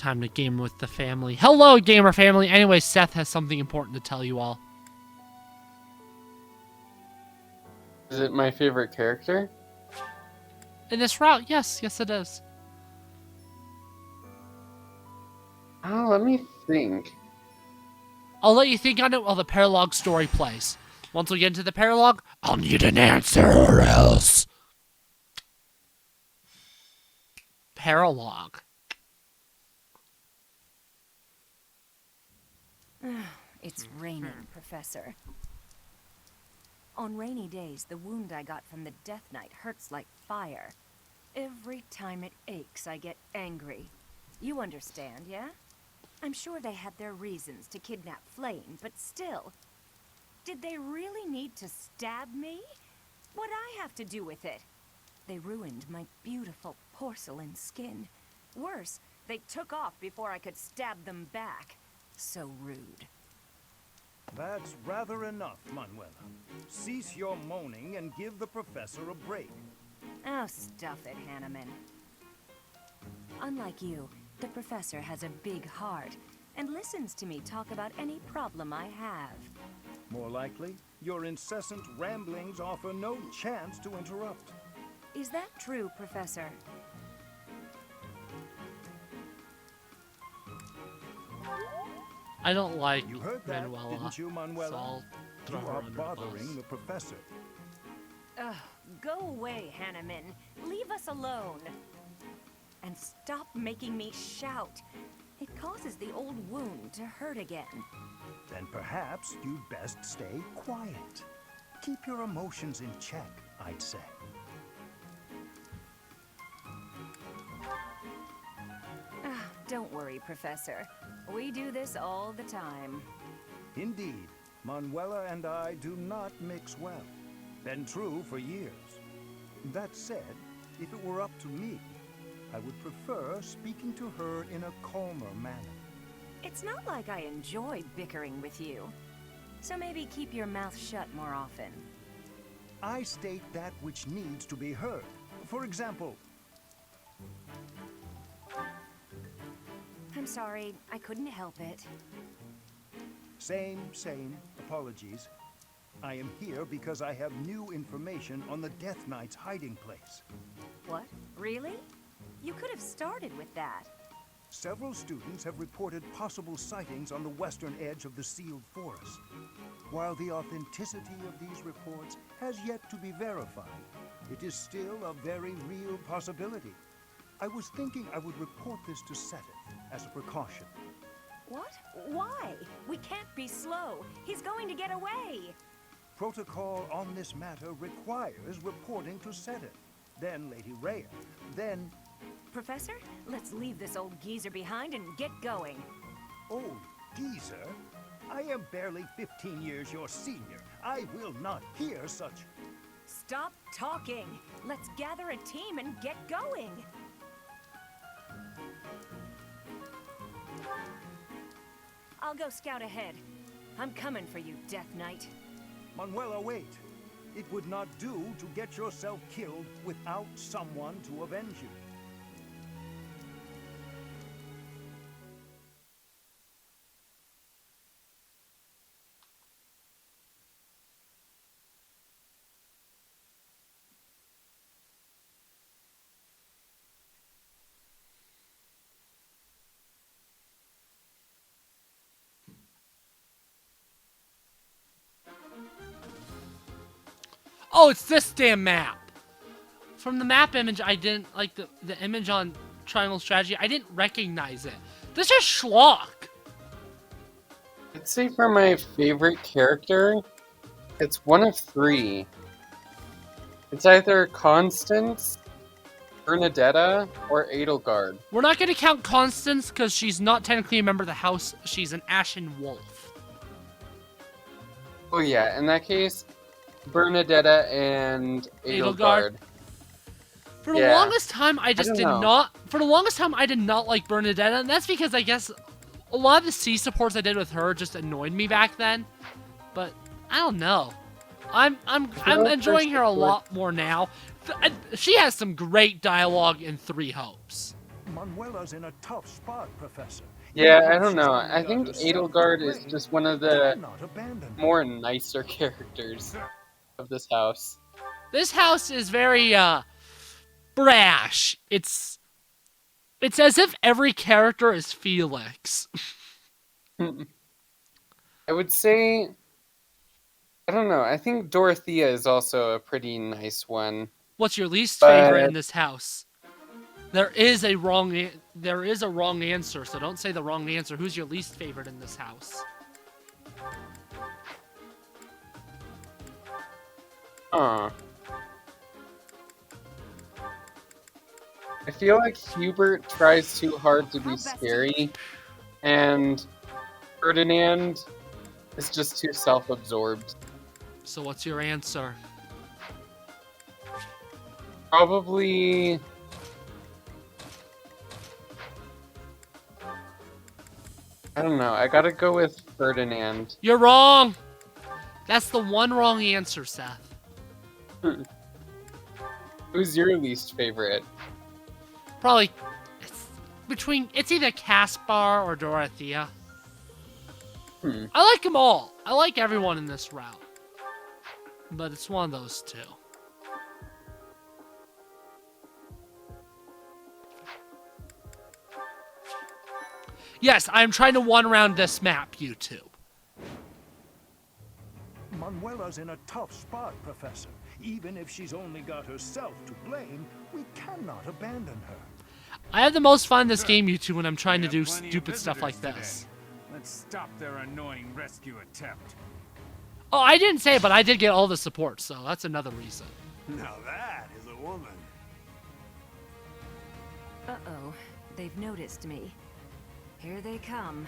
time to game with the family. Hello, gamer family. Anyway, Seth has something important to tell you all. Is it my favorite character? In this route, yes, it is. Oh, let me think. I'll let you think on it while the Paralogue story plays. Once we get into the Paralogue, I'll need an answer or else. Paralogue. It's raining, Professor. On rainy days, the wound I got from the Death Knight hurts like fire. Every time it aches, I get angry. You understand, yeah? I'm sure they had their reasons to kidnap Flame, but still. Did they really need to stab me? What'd I have to do with it? They ruined my beautiful porcelain skin. Worse, they took off before I could stab them back. So rude. That's rather enough, Manuela. Cease your moaning and give the professor a break. Oh, stuff it, Hanneman. Unlike you, the professor has a big heart and listens to me talk about any problem I have. More likely, your incessant ramblings offer no chance to interrupt. Is that true, Professor? I don't like You heard that, Manuela, didn't you, Manuela? so I'll You throw her are under the bothering bus. the professor. Ugh, go away, Hanneman. Leave us alone. And stop making me shout. It causes the old wound to hurt again. Then perhaps you'd best stay quiet. Keep your emotions in check, I'd say. Don't worry, Professor. We do this all the time. Indeed, Manuela and I do not mix well. Been true for years. That said, if it were up to me, I would prefer speaking to her in a calmer manner. It's not like I enjoy bickering with you. So maybe keep your mouth shut more often. I state that which needs to be heard. For example, I'm sorry, I couldn't help it. same, apologies. I am here because I have new information on the Death Knight's hiding place. What? Really? You could have started with that. Several students have reported possible sightings on the western edge of the sealed forest. While the authenticity of these reports has yet to be verified, it is still a very real possibility. I was thinking I would report this to Seth as a precaution. What? Why? We can't be slow. He's going to get away. Protocol on this matter requires reporting to Seth, then Lady Rhea, then... Professor, let's leave this old geezer behind and get going. Old geezer? I am barely 15 years your senior. I will not hear such... Stop talking. Let's gather a team and get going. I'll go scout ahead. I'm coming for you, Death Knight. Manuela, wait. It would not do to get yourself killed without someone to avenge you. Oh, it's this damn map. From the map image, I didn't like the image on Triangle Strategy. I didn't recognize it. This is schlock. I'd say for my favorite character, it's one of three. It's either Constance, Bernadetta, or Edelgard. We're not going to count Constance because she's not technically a member of the house. She's an Ashen Wolf. Oh yeah, in that case, Bernadetta and Edelgard. For the Yeah. longest time, I just don't did know. not. For the longest time, I did not like Bernadetta, and that's because I guess a lot of the C supports I did with her just annoyed me back then. But I don't know. I'm enjoying her a lot more now. She has some great dialogue in Three Hopes. Manuela's in a tough spot, Professor. Yeah, Even I if don't she's know. only I got think herself to Edelgard is blame, just one of we the cannot abandon her. more nicer characters of this house. This house is very, brash. It's as if every character is Felix. I would say, I don't know. I think Dorothea is also a pretty nice one. What's your least But- favorite in this house? There is a wrong answer, so don't say the wrong answer. Who's your least favorite in this house? Huh. I feel like Hubert tries too hard to be scary, and Ferdinand is just too self-absorbed. So what's your answer? Probably... I don't know. I gotta go with Ferdinand. You're wrong! That's the one wrong answer, Seth. Who's your least favorite? Probably, it's either Caspar or Dorothea. I like them all. I like everyone in this route. But it's one of those two. Yes, I'm trying to one-round this map, YouTube. Manuela's in a tough spot, Professor. Even if she's only got herself to blame, we cannot abandon her. I have the most fun in this game, YouTube, when I'm trying to do stupid stuff like this. Let's stop their annoying rescue attempt. Oh, I didn't say it, but I did get all the support, so that's another reason. Now that is a woman. Uh-oh. They've noticed me. Here they come.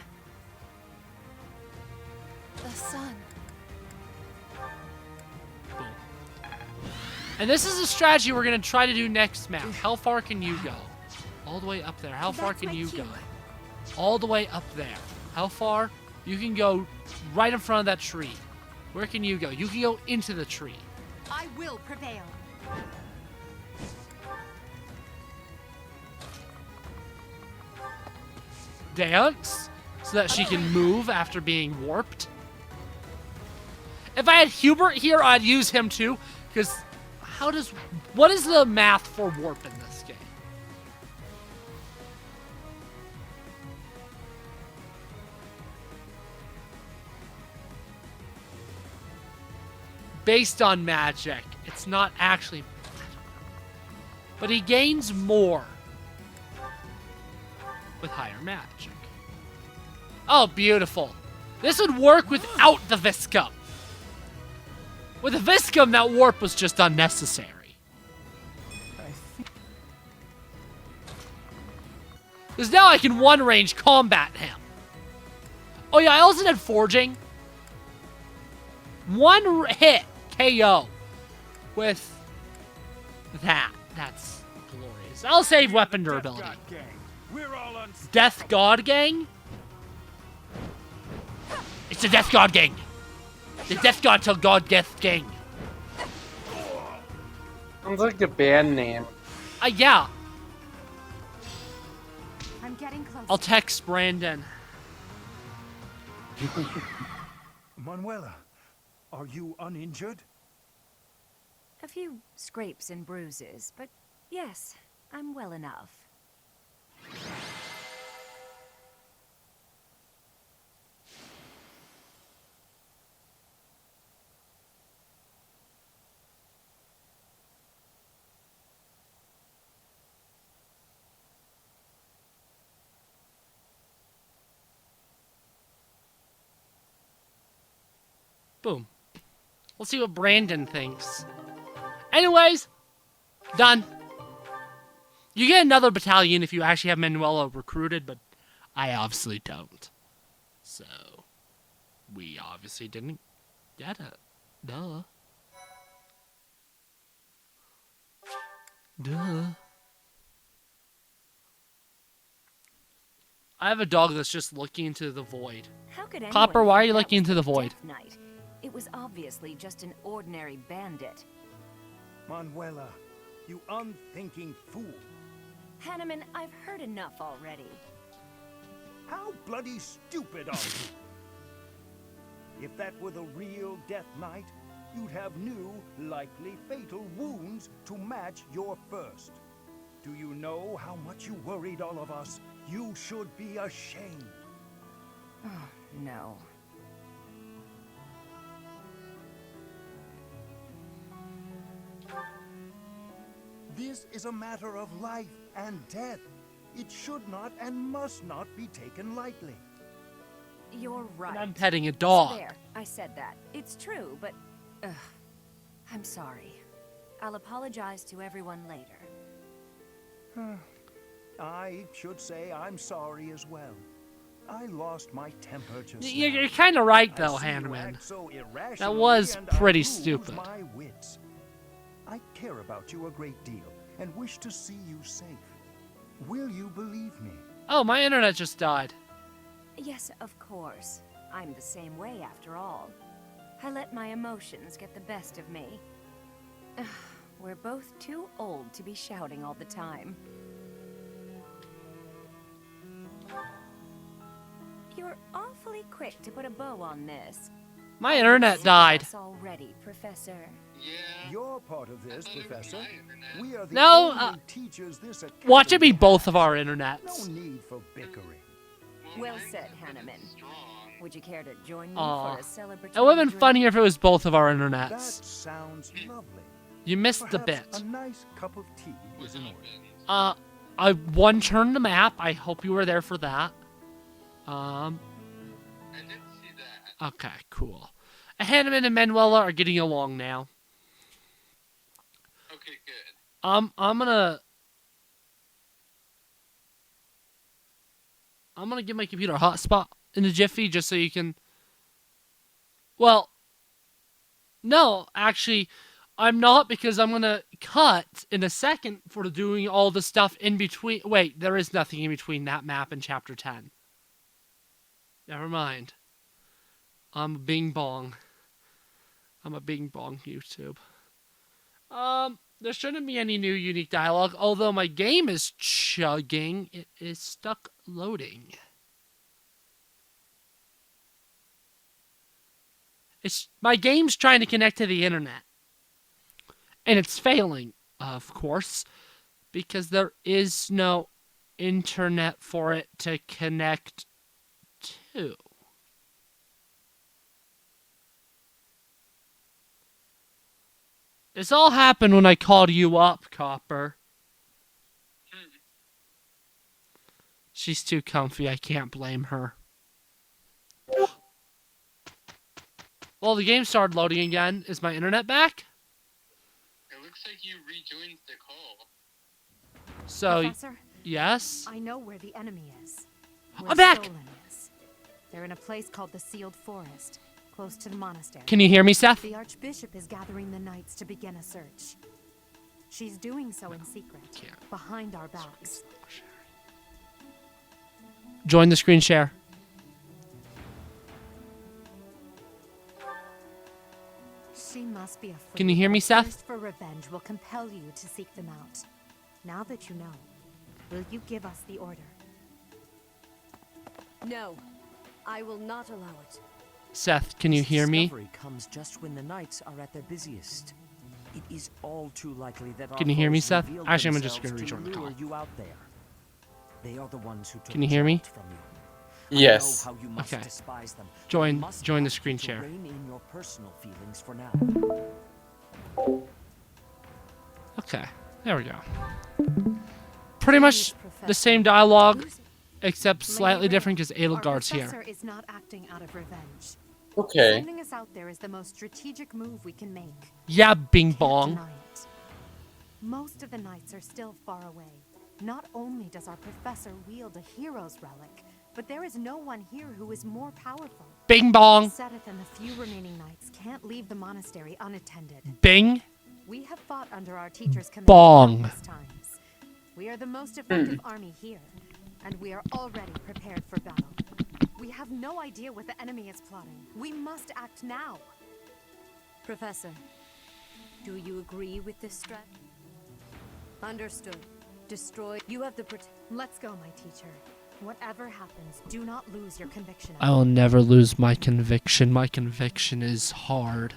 The sun. Boom. And this is a strategy we're going to try to do next map. How far can you go? All the way up there. How far can you go? All the way up there. How far? You can go right in front of that tree. Where can you go? You can go into the tree. I will prevail. Dance so that she can move after being warped. If I had Hubert here, I'd use him too, because what is the math for warp in this game? Based on magic. It's not actually, but he gains more with higher magic. Oh, beautiful. This would work without the Viscum. With the Viscum, that warp was just unnecessary. Because now I can one-range combat him. Oh yeah, I also did Forging. One hit KO with that. That's glorious. I'll save weapon durability. Death God Gang? It's the Death God Gang. The Death God till God Death Gang. Sounds like a band name. Yeah. I'm getting close. I'll text Brandon. Manuela, are you uninjured? A few scrapes and bruises, but yes, I'm well enough. Boom. We'll see what Brandon thinks. Anyways, done. You get another battalion if you actually have Manuela recruited, but I obviously don't. So, we obviously didn't get it. Duh. Duh. I have a dog that's just looking into the void. How could anyone Copper, why are think you that looking was into the the void? Death Knight? It was obviously just an ordinary bandit. Manuela, you unthinking fool. Hanneman, I've heard enough already. How bloody stupid are you? If that were the real Death Knight, you'd have new, likely fatal wounds to match your first. Do you know how much you worried all of us? You should be ashamed. Oh, no. This is a matter of life and death. It should not and must not be taken lightly. You're right. I'm petting a dog. There, I said that. It's true, but... I'm sorry. I'll apologize to everyone later. I should say I'm sorry as well. I lost my temper just now. You're kind of right, though, I see you Hanneman. act so That irrationally was and I pretty lose stupid. my wits. I care about you a great deal and wish to see you safe. Will you believe me? Oh, my internet just died. Yes, of course. I'm the same way after all. I let my emotions get the best of me. We're both too old to be shouting all the time. You're awfully quick to put a bow on this. My internet died. Yes, already, Professor. Yeah. You're part of this, Professor. We are the No, only teachers this academy Watch it be both has. of our No internets. need for bickering. Well said, Hanneman. Would you care to join me Aw. for a celebratory It would have been drink? funnier if it was both of our That internets. sounds lovely. You missed the Perhaps bit. a nice cup of tea is in order. I one turned the map. I hope you were there for that. I did see that. Okay, cool. Hanneman and Manuela are getting along now. Okay, good. I'm gonna give my computer a hotspot in a jiffy just so you can. Well, no, actually, I'm not, because I'm gonna cut in a second for doing all the stuff in between. Wait, there is nothing in between that map and Chapter 10. Never mind. I'm a bing bong. I'm a bing bong YouTube. There shouldn't be any new unique dialogue, although my game is chugging. It is stuck loading. My game's trying to connect to the internet. And it's failing, of course, because there is no internet for it to connect to. This all happened when I called you up, Copper. She's too comfy, I can't blame her. Well, the game started loading again. Is my internet back? It looks like you rejoined the call. So, Professor, yes? I know where the enemy is. I'm Where back! Fodlan is. They're in a place called the Sealed Forest, close to the monastery. Can you hear me, Seth? The Archbishop is gathering the knights to begin a search. She's doing so in secret, Can't. behind our backs. Join the screen share. She must be afraid. Can you hear me, that Seth? thirst for revenge will compel you to seek them out. Now that you know, will you give us the order? No, I will not allow it. Seth, can you hear me? Discovery comes just when the knights are at their busiest. It is all too likely that our Can you hear me, foes Seth? revealed Actually, I'm just themselves gonna rejoin the to lure call. you out there. They are the ones who took Can you hear me? Geralt from you. Yes. I know how you must Okay. despise them. but Join- you must join the ask screen to share. rein in your personal feelings for now. Okay, there we go. Pretty much Please, Professor. the same dialogue, Who's- except slightly Lady different Ray, because our Edelgard's professor here. is not acting out of revenge. Okay. Sending us out there is the most strategic move we can make. Yeah, bing Can't bong. deny it. Most of the knights are still far away. Not only does our professor wield a hero's relic, but there is no one here who is more powerful. Bing bong. Seth and the few remaining knights can't leave the monastery unattended. Bing. We have fought under our teacher's command Bong. countless times. We are the most effective army here, and we are already prepared for battle. We have no idea what the enemy is plotting. We must act now. Professor, do you agree with this strat? Understood. destroyed. You have the Let's go, my teacher. Whatever happens, do not lose your conviction. I will never lose my conviction. My conviction is hard.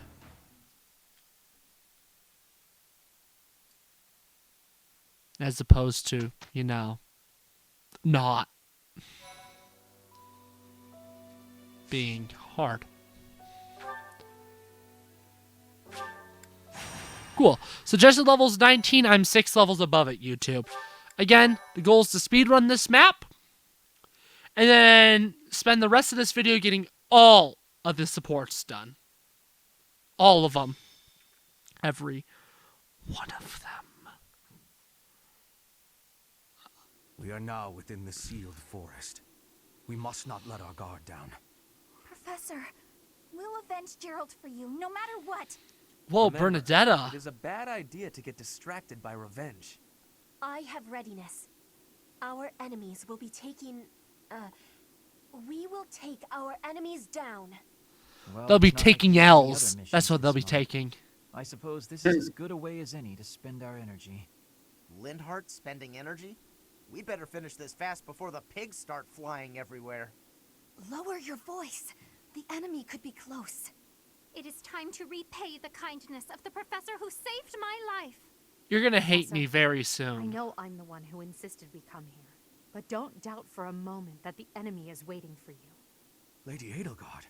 As opposed to, you know, not being hard. Cool. Suggested level's 19. I'm 6 levels above it, YouTube. Again, the goal is to speedrun this map. And then spend the rest of this video getting all of the supports done. All of them. Every one of them. We are now within the sealed forest. We must not let our guard down. Professor, we'll avenge Gerald for you, no matter what. Whoa, Remember, Bernadetta. It is a bad idea to get distracted by revenge. I have readiness. Our enemies will be taking... we will take our enemies down. Well, They'll be it's not like taking any other L's. missions That's what they'll be this month. taking. I suppose this is as good a way as any to spend our energy. Lindhart spending energy? We'd better finish this fast before the pigs start flying everywhere. Lower your voice. The enemy could be close. It is time to repay the kindness of the professor who saved my life. You're gonna hate Professor, me very I soon. know I'm the one who insisted we come here, but don't doubt for a moment that the enemy is waiting for you. Lady Edelgard,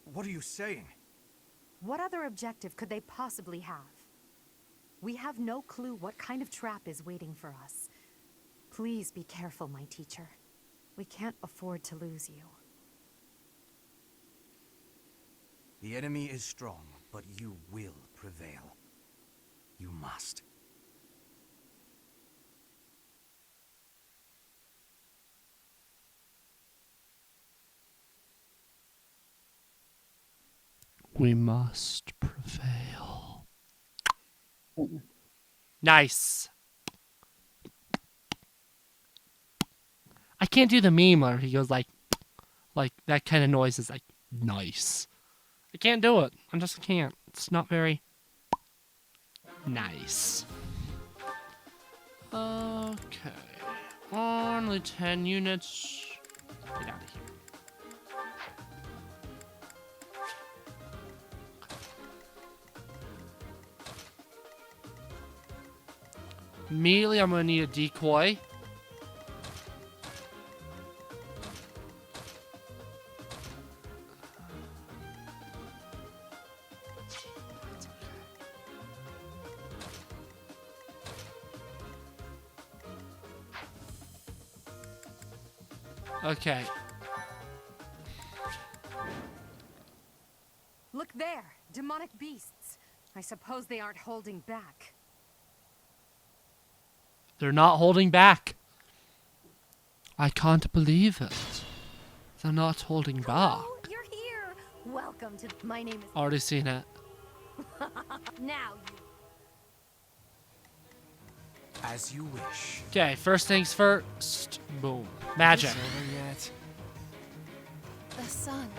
what are you saying? What other objective could they possibly have? We have no clue what kind of trap is waiting for us. Please be careful, my teacher. We can't afford to lose you. The enemy is strong, but you will prevail. You must. We must prevail. Nice. I can't do the meme where he goes like that kind of noise is like nice. I can't do it. I just can't. It's not very nice. Okay. Only 10 units. Get out of here. Immediately, I'm gonna need a decoy. Okay. Look there! Demonic beasts! I suppose they aren't holding back. They're not holding back. I can't believe it. They're not holding back. Oh, you're here. Welcome to... My name is... Already seen it. Now you... As you wish. Okay, first things first. Boom. Magic. Is this over yet? The sun.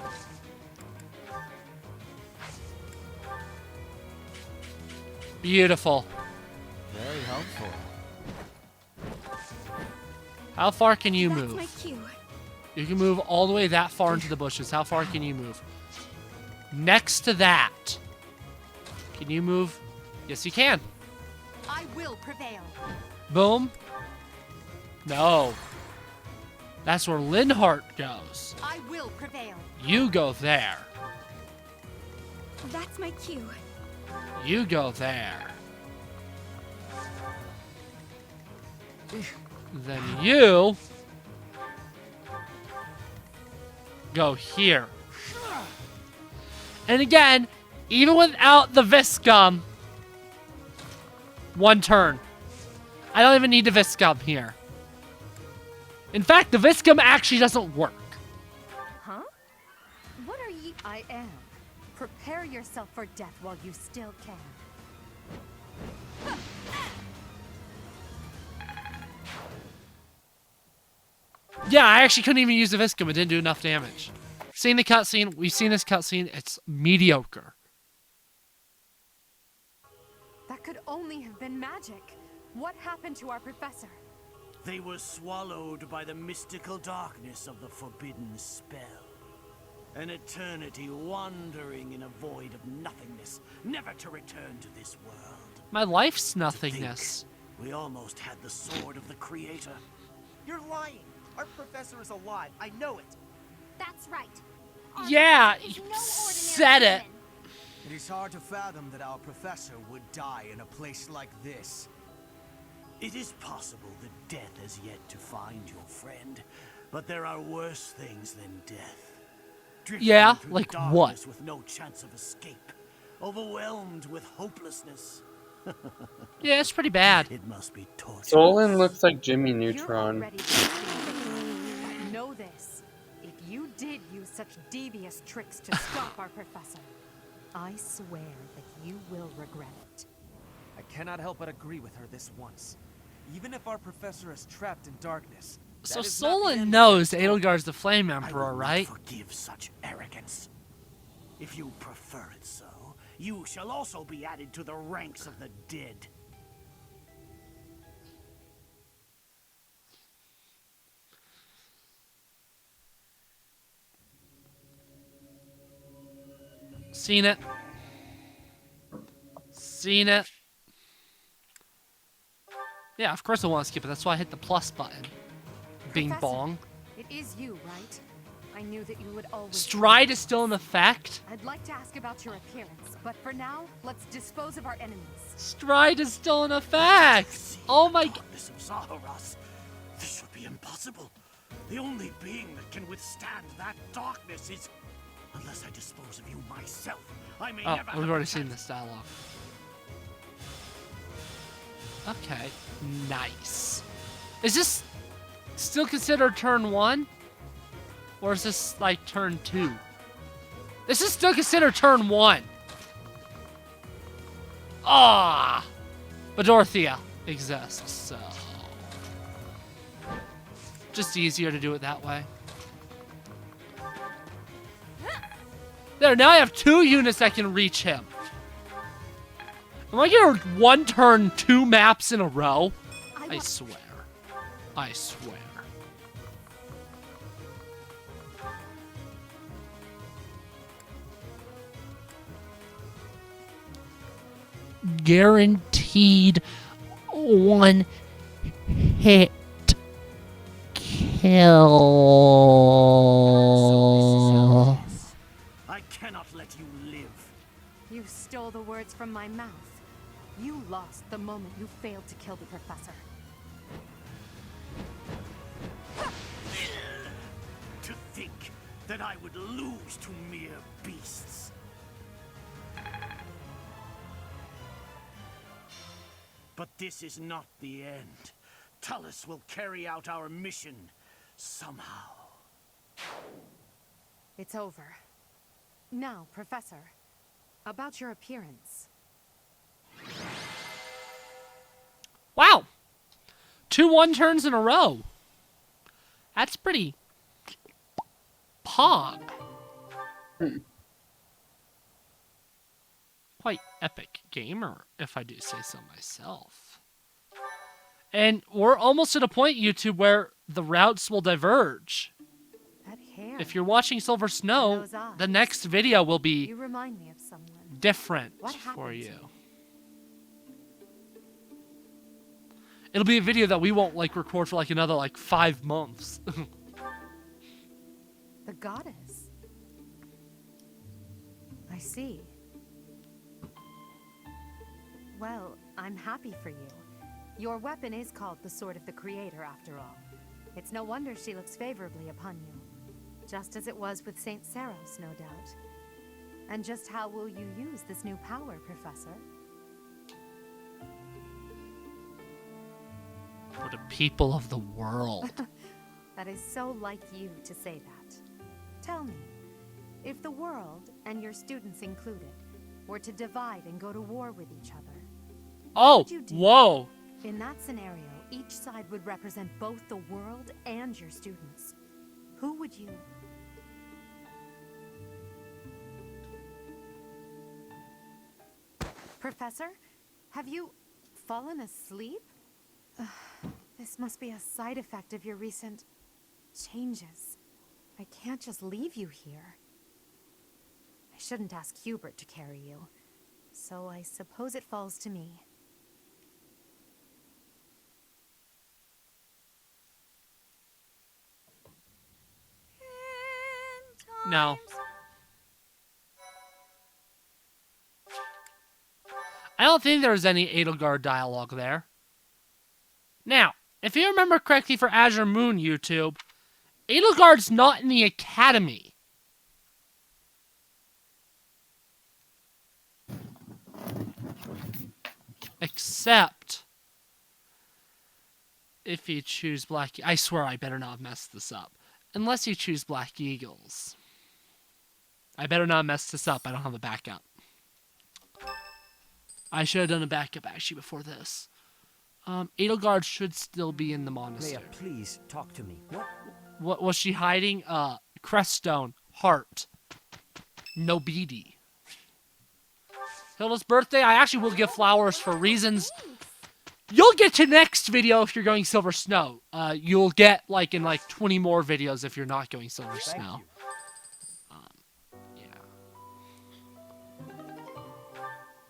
Beautiful. Very helpful. How far can you That's move? my cue. You can move all the way that far into the bushes. How far can you move? Next to that. Can you move? Yes, you can. I will prevail. Boom. No. That's where Lindhart goes. I will prevail. You go there. That's my cue. You go there. Then you go here. And again, even without the Viscum, one turn. I don't even need the Viscum here. In fact, the Viscum actually doesn't work. Huh? What are you? I am. Prepare yourself for death while you still can. Yeah, I actually couldn't even use the Viscum. It didn't do enough damage. Seen the cutscene. We've seen this cutscene. It's mediocre. That could only have been magic. What happened to our professor? They were swallowed by the mystical darkness of the forbidden spell. An eternity wandering in a void of nothingness, never to return to this world. My life's nothingness. We almost had the sword of the Creator. You're lying. Our professor is alive. I know it. That's right. Yeah, you said it. It is hard to fathom that our professor would die in a place like this. It is possible that death has yet to find your friend, but there are worse things than death. Drifting Yeah, through like the what? darkness with no chance of escape, overwhelmed with hopelessness. Yeah, it's pretty bad. It must be torture. Solon looks like Jimmy Neutron. Know this. If you did use such devious tricks to stop our professor, I swear that you will regret it. I cannot help but agree with her this once. Even if our professor is trapped in darkness. So that is not the Solon end. knows Edelgard's the Flame Emperor, I will right? not forgive such arrogance. If you prefer it so, you shall also be added to the ranks of the dead. Seen it. Seen it. Yeah, of course I want to skip it. That's why I hit the plus button. Bing Professor, bong. It is you, right? I knew that you would always... Stride is still in effect. I'd like to ask about your appearance, but for now, let's dispose of our enemies. Stride is still in effect. Oh my god. This of Zaharas. This would be impossible. The only being that can withstand that darkness is... Unless I dispose of you myself, I may Oh, never we've have already a seen chance. this dialogue. Okay, nice. Is this still considered turn 1? Or is this like turn 2? This is still considered turn 1. Ah! But Dorothea exists, so... Just easier to do it that way. There, now I have 2 units that can reach him. Am I gonna one turn 2 maps in a row? I swear. I swear. Guaranteed 1 hit kill. I cannot let you live. You stole the words from my mouth. You lost the moment you failed to kill the professor. To think that I would lose to mere beasts. But this is not the end. Tullus will carry out our mission somehow. It's over. Now, Professor, about your appearance. Wow. 2 1-turns in a row. That's pretty pog. Quite epic gamer, if I do say so myself. And we're almost at a point, YouTube, where the routes will diverge. That hair. If you're watching Silver Snow, Those eyes. the next video will be You remind me of someone. different What for happened to you. It'll be a video that we won't like record for like another like 5 months. The goddess. I see. Well, I'm happy for you. Your weapon is called the Sword of the Creator, after all. It's no wonder she looks favorably upon you. Just as it was with Saint Saros, no doubt. And just how will you use this new power, Professor? For the people of the world. That is so like you to say that. Tell me, if the world, and your students included, were to divide and go to war with each other, Oh, what would you do? whoa. In that scenario, each side would represent both the world and your students. Who would you... Professor, have you fallen asleep? This must be a side effect of your recent changes. I can't just leave you here. I shouldn't ask Hubert to carry you, so I suppose it falls to me. No. I don't think there was any Edelgard dialogue there. Now, if you remember correctly for Azure Moon YouTube, Edelgard's not in the academy. Except if you choose Black... I swear I better not mess this up. Unless you choose Black Eagles. I better not mess this up. I don't have a backup. I should have done a backup actually before this. Edelgard should still be in the monastery. Leia, please talk to me. What was she hiding? Creststone, heart, Nobidi. Hilda's birthday. I actually will give flowers for reasons you'll get to next video if you're going Silver Snow. You'll get like in 20 more videos if you're not going Silver Snow.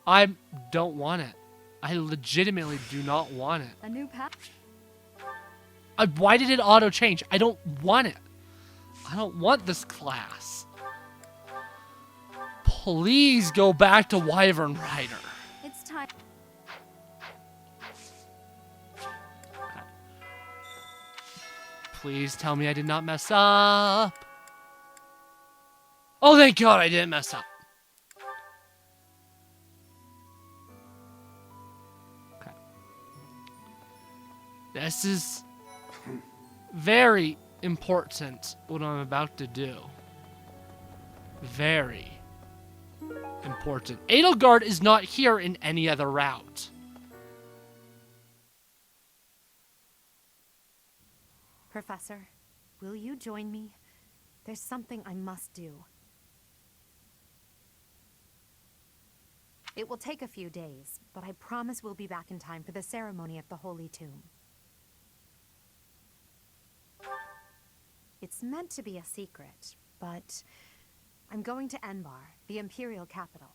I don't want it. I legitimately do not want it. A new path. Why did it auto change? I don't want it. I don't want this class. Please go back to Wyvern Rider. It's time. Please tell me I did not mess up. Oh, thank God I didn't mess up. Okay. This is very important, what I'm about to do. Very important. Edelgard is not here in any other route. Professor, will you join me? There's something I must do. It will take a few days, but I promise we'll be back in time for the ceremony at the Holy Tomb. It's meant to be a secret, but I'm going to Enbar, the Imperial capital.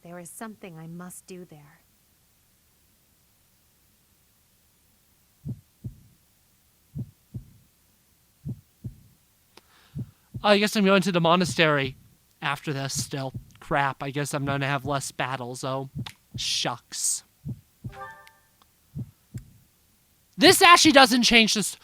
There is something I must do there. I guess I'm going to the monastery after this still. Crap, I guess I'm going to have less battles. Oh, shucks. This actually doesn't change this.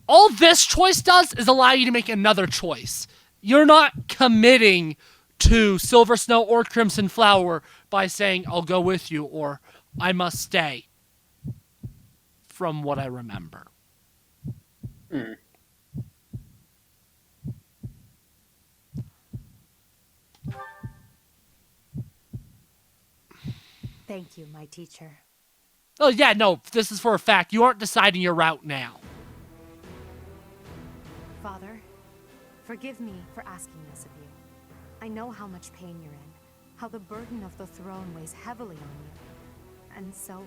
All this choice does is allow you to make another choice. You're not committing to Silver Snow or Crimson Flower by saying, I'll go with you, or I must stay. From what I remember. Thank you, my teacher. Oh, yeah, no, this is for a fact. You aren't deciding your route now. Father, forgive me for asking this of you. I know how much pain you're in, how the burden of the throne weighs heavily on you. And so...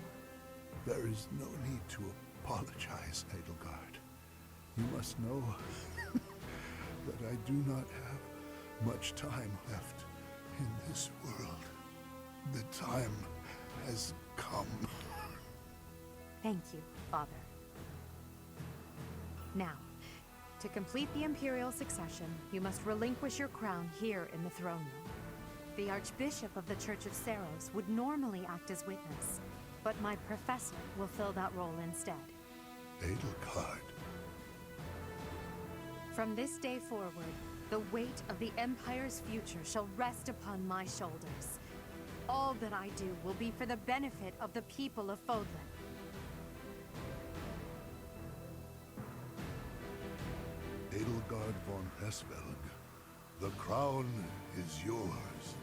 There is no need to apologize, Edelgard. You must know that I do not have much time left in this world. The time has come. Thank you, Father. Now, to complete the Imperial succession, you must relinquish your crown here in the throne room. The Archbishop of the Church of Seros would normally act as witness, but my professor will fill that role instead. Edelgard. From this day forward, the weight of the Empire's future shall rest upon my shoulders. All that I do will be for the benefit of the people of Fodlan. Edelgard von Hesvelg, the crown is yours.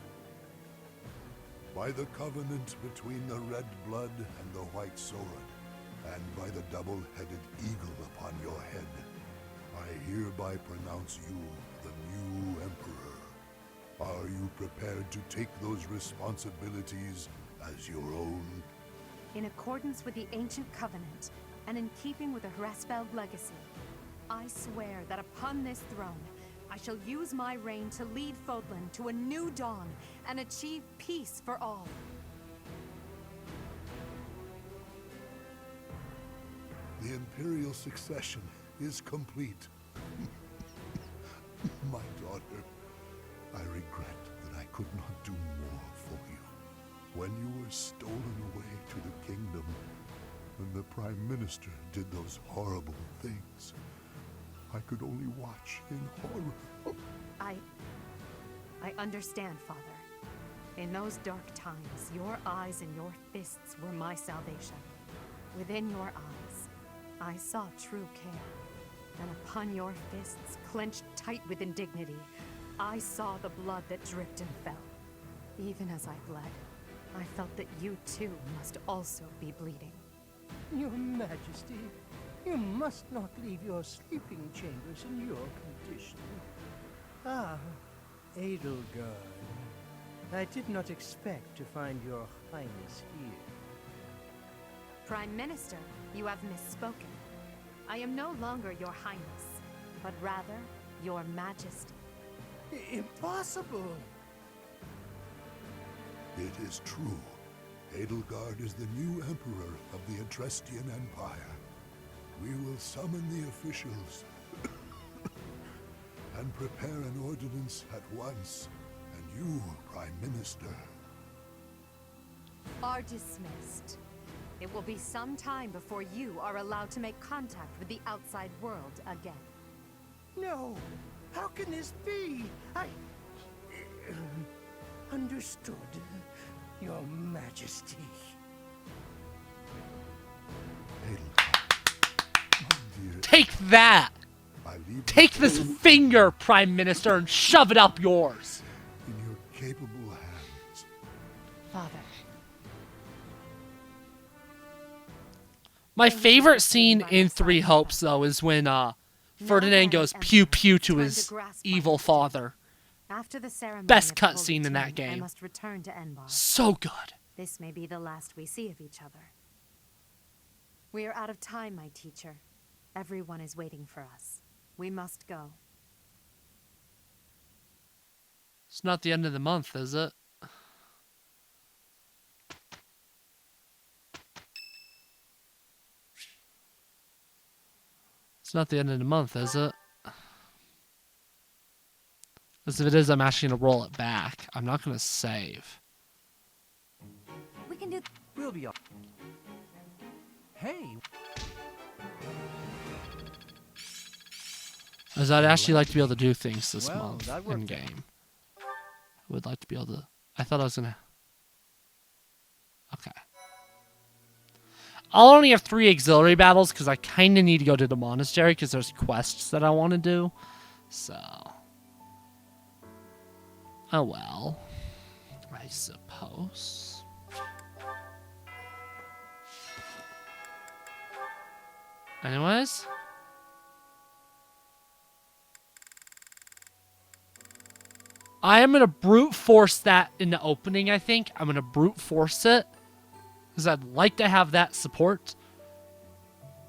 By the covenant between the red blood and the white sword, and by the double-headed eagle upon your head, I hereby pronounce you the new emperor. Are you prepared to take those responsibilities as your own? In accordance with the ancient covenant, And in keeping with the Hraesvelg legacy, I swear that upon this throne, I shall use my reign to lead Fodlan to a new dawn and achieve peace for all. The Imperial succession is complete. My daughter, I regret that I could not do more for you. When you were stolen away to the kingdom, and the Prime Minister did those horrible things, I could only watch in horror. I understand, Father. In those dark times, your eyes and your fists were my salvation. Within your eyes, I saw true care. And upon your fists, clenched tight with indignity, I saw the blood that dripped and fell. Even as I bled, I felt that you too must also be bleeding. Your Majesty, you must not leave your sleeping chambers in your condition. Ah, Edelgard. I did not expect to find your Highness here. Prime Minister, you have misspoken. I am no longer your Highness, but rather your Majesty. Impossible! It is true. Edelgard is the new Emperor of the Adrestian Empire. We will summon the officials and prepare an ordinance at once. And you, Prime Minister, are dismissed. It will be some time before you are allowed to make contact with the outside world again. No! How can this be? I... understood, Your Majesty. Take that! Take this finger, Prime Minister, and shove it up yours! In your capable hands. Father. My favorite scene in Three Hopes, though, is when Ferdinand goes pew-pew to his evil father. After the ceremony Best of cutscene in that I game. must return to Enbar. So good. This may be the last we see of each other. We are out of time, my teacher. Everyone is waiting for us. We must go. It's not the end of the month, is it? It's not the end of the month, is it? Because if it is, I'm actually going to roll it back. I'm not going to save. We can do... We'll be up. Hey! As I'd actually like to be able to do things this Well, month that worked. in-game. I would like to be able to... I thought I was going to... Okay. I'll only have 3 auxiliary battles because I kind of need to go to the monastery because there's quests that I want to do. So... Oh well. I suppose. Anyways. I am going to brute force that in the opening, I think. I'm going to brute force it. Because I'd like to have that support.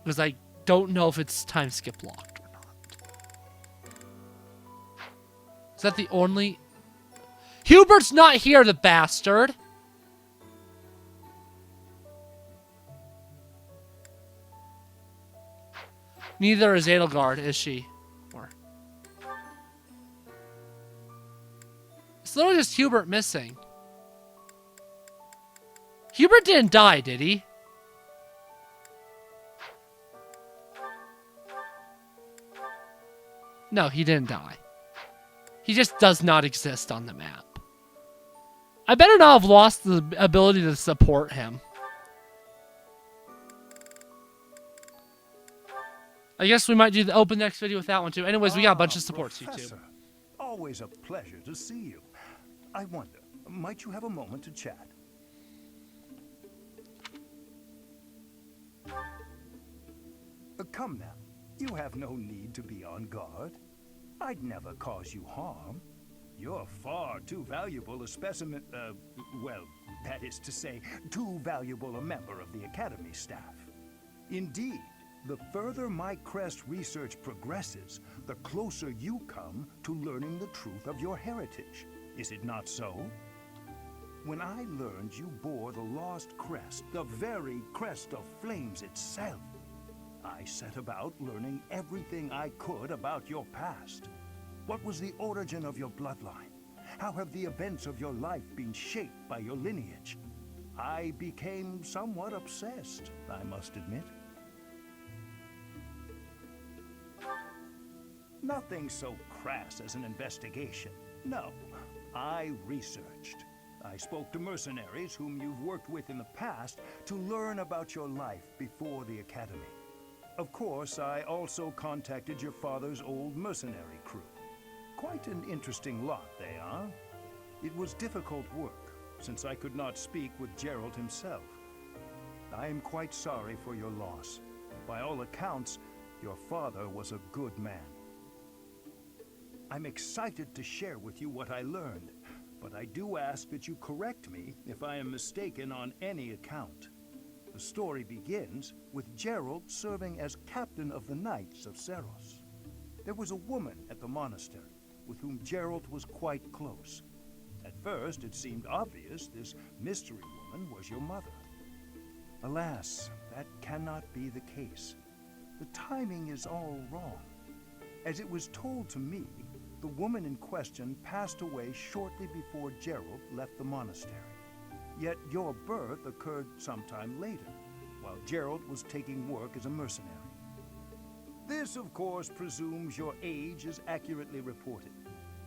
Because I don't know if it's time skip locked or not. Is that the only... Hubert's not here, the bastard! Neither is Edelgard, is she? Or... It's literally just Hubert missing. Hubert didn't die, did he? No, he didn't die. He just does not exist on the map. I better not have lost the ability to support him. I guess we might do the open next video with that one too. Anyways, we got a bunch of supports, Professor, YouTube. Always a pleasure to see you. I wonder, might you have a moment to chat? Come now, you have no need to be on guard. I'd never cause you harm. You're far too valuable a specimen, well, that is to say, too valuable a member of the Academy staff. Indeed, the further my crest research progresses, the closer you come to learning the truth of your heritage. Is it not so? When I learned you bore the lost crest, the very crest of flames itself, I set about learning everything I could about your past. What was the origin of your bloodline? How have the events of your life been shaped by your lineage? I became somewhat obsessed, I must admit. Nothing so crass as an investigation. No, I researched. I spoke to mercenaries whom you've worked with in the past to learn about your life before the academy. Of course, I also contacted your father's old mercenary crew. Quite an interesting lot they are. It was difficult work, since I could not speak with Gerald himself. I am quite sorry for your loss. By all accounts, your father was a good man. I'm excited to share with you what I learned, but I do ask that you correct me if I am mistaken on any account. The story begins with Gerald serving as captain of the Knights of Seros. There was a woman at the monastery with whom Gerald was quite close. At first, it seemed obvious this mystery woman was your mother. Alas, that cannot be the case. The timing is all wrong. As it was told to me, the woman in question passed away shortly before Gerald left the monastery. Yet your birth occurred sometime later, while Gerald was taking work as a mercenary. This, of course, presumes your age is accurately reported.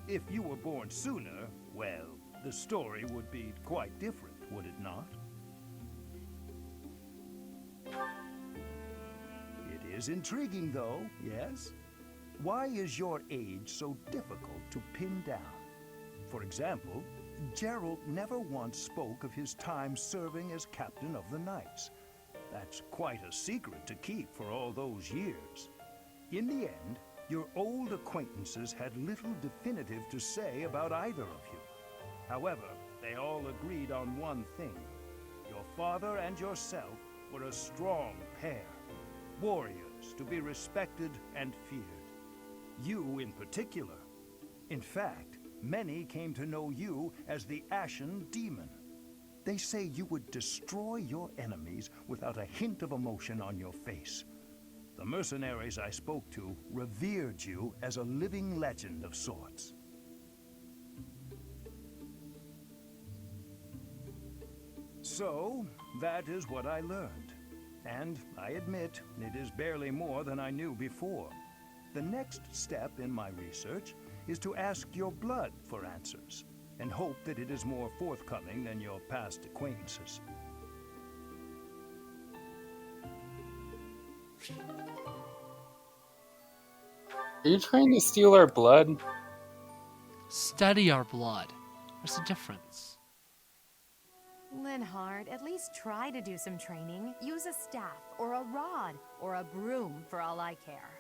If you were born sooner, well, the story would be quite different, would it not? It is intriguing, though, yes? Why is your age so difficult to pin down? For example, Gerald never once spoke of his time serving as captain of the Knights. That's quite a secret to keep for all those years. In the end, your old acquaintances had little definitive to say about either of you. However, they all agreed on one thing. Your father and yourself were a strong pair, warriors to be respected and feared. You in particular. In fact, many came to know you as the Ashen Demon. They say you would destroy your enemies without a hint of emotion on your face. The mercenaries I spoke to revered you as a living legend of sorts. So, that is what I learned. And I admit, it is barely more than I knew before. The next step in my research is to ask your blood for answers, and hope that it is more forthcoming than your past acquaintances. Are you trying to steal our blood? Study our blood. What's the difference? Linhard, at least try to do some training. Use a staff, or a rod, or a broom, for all I care.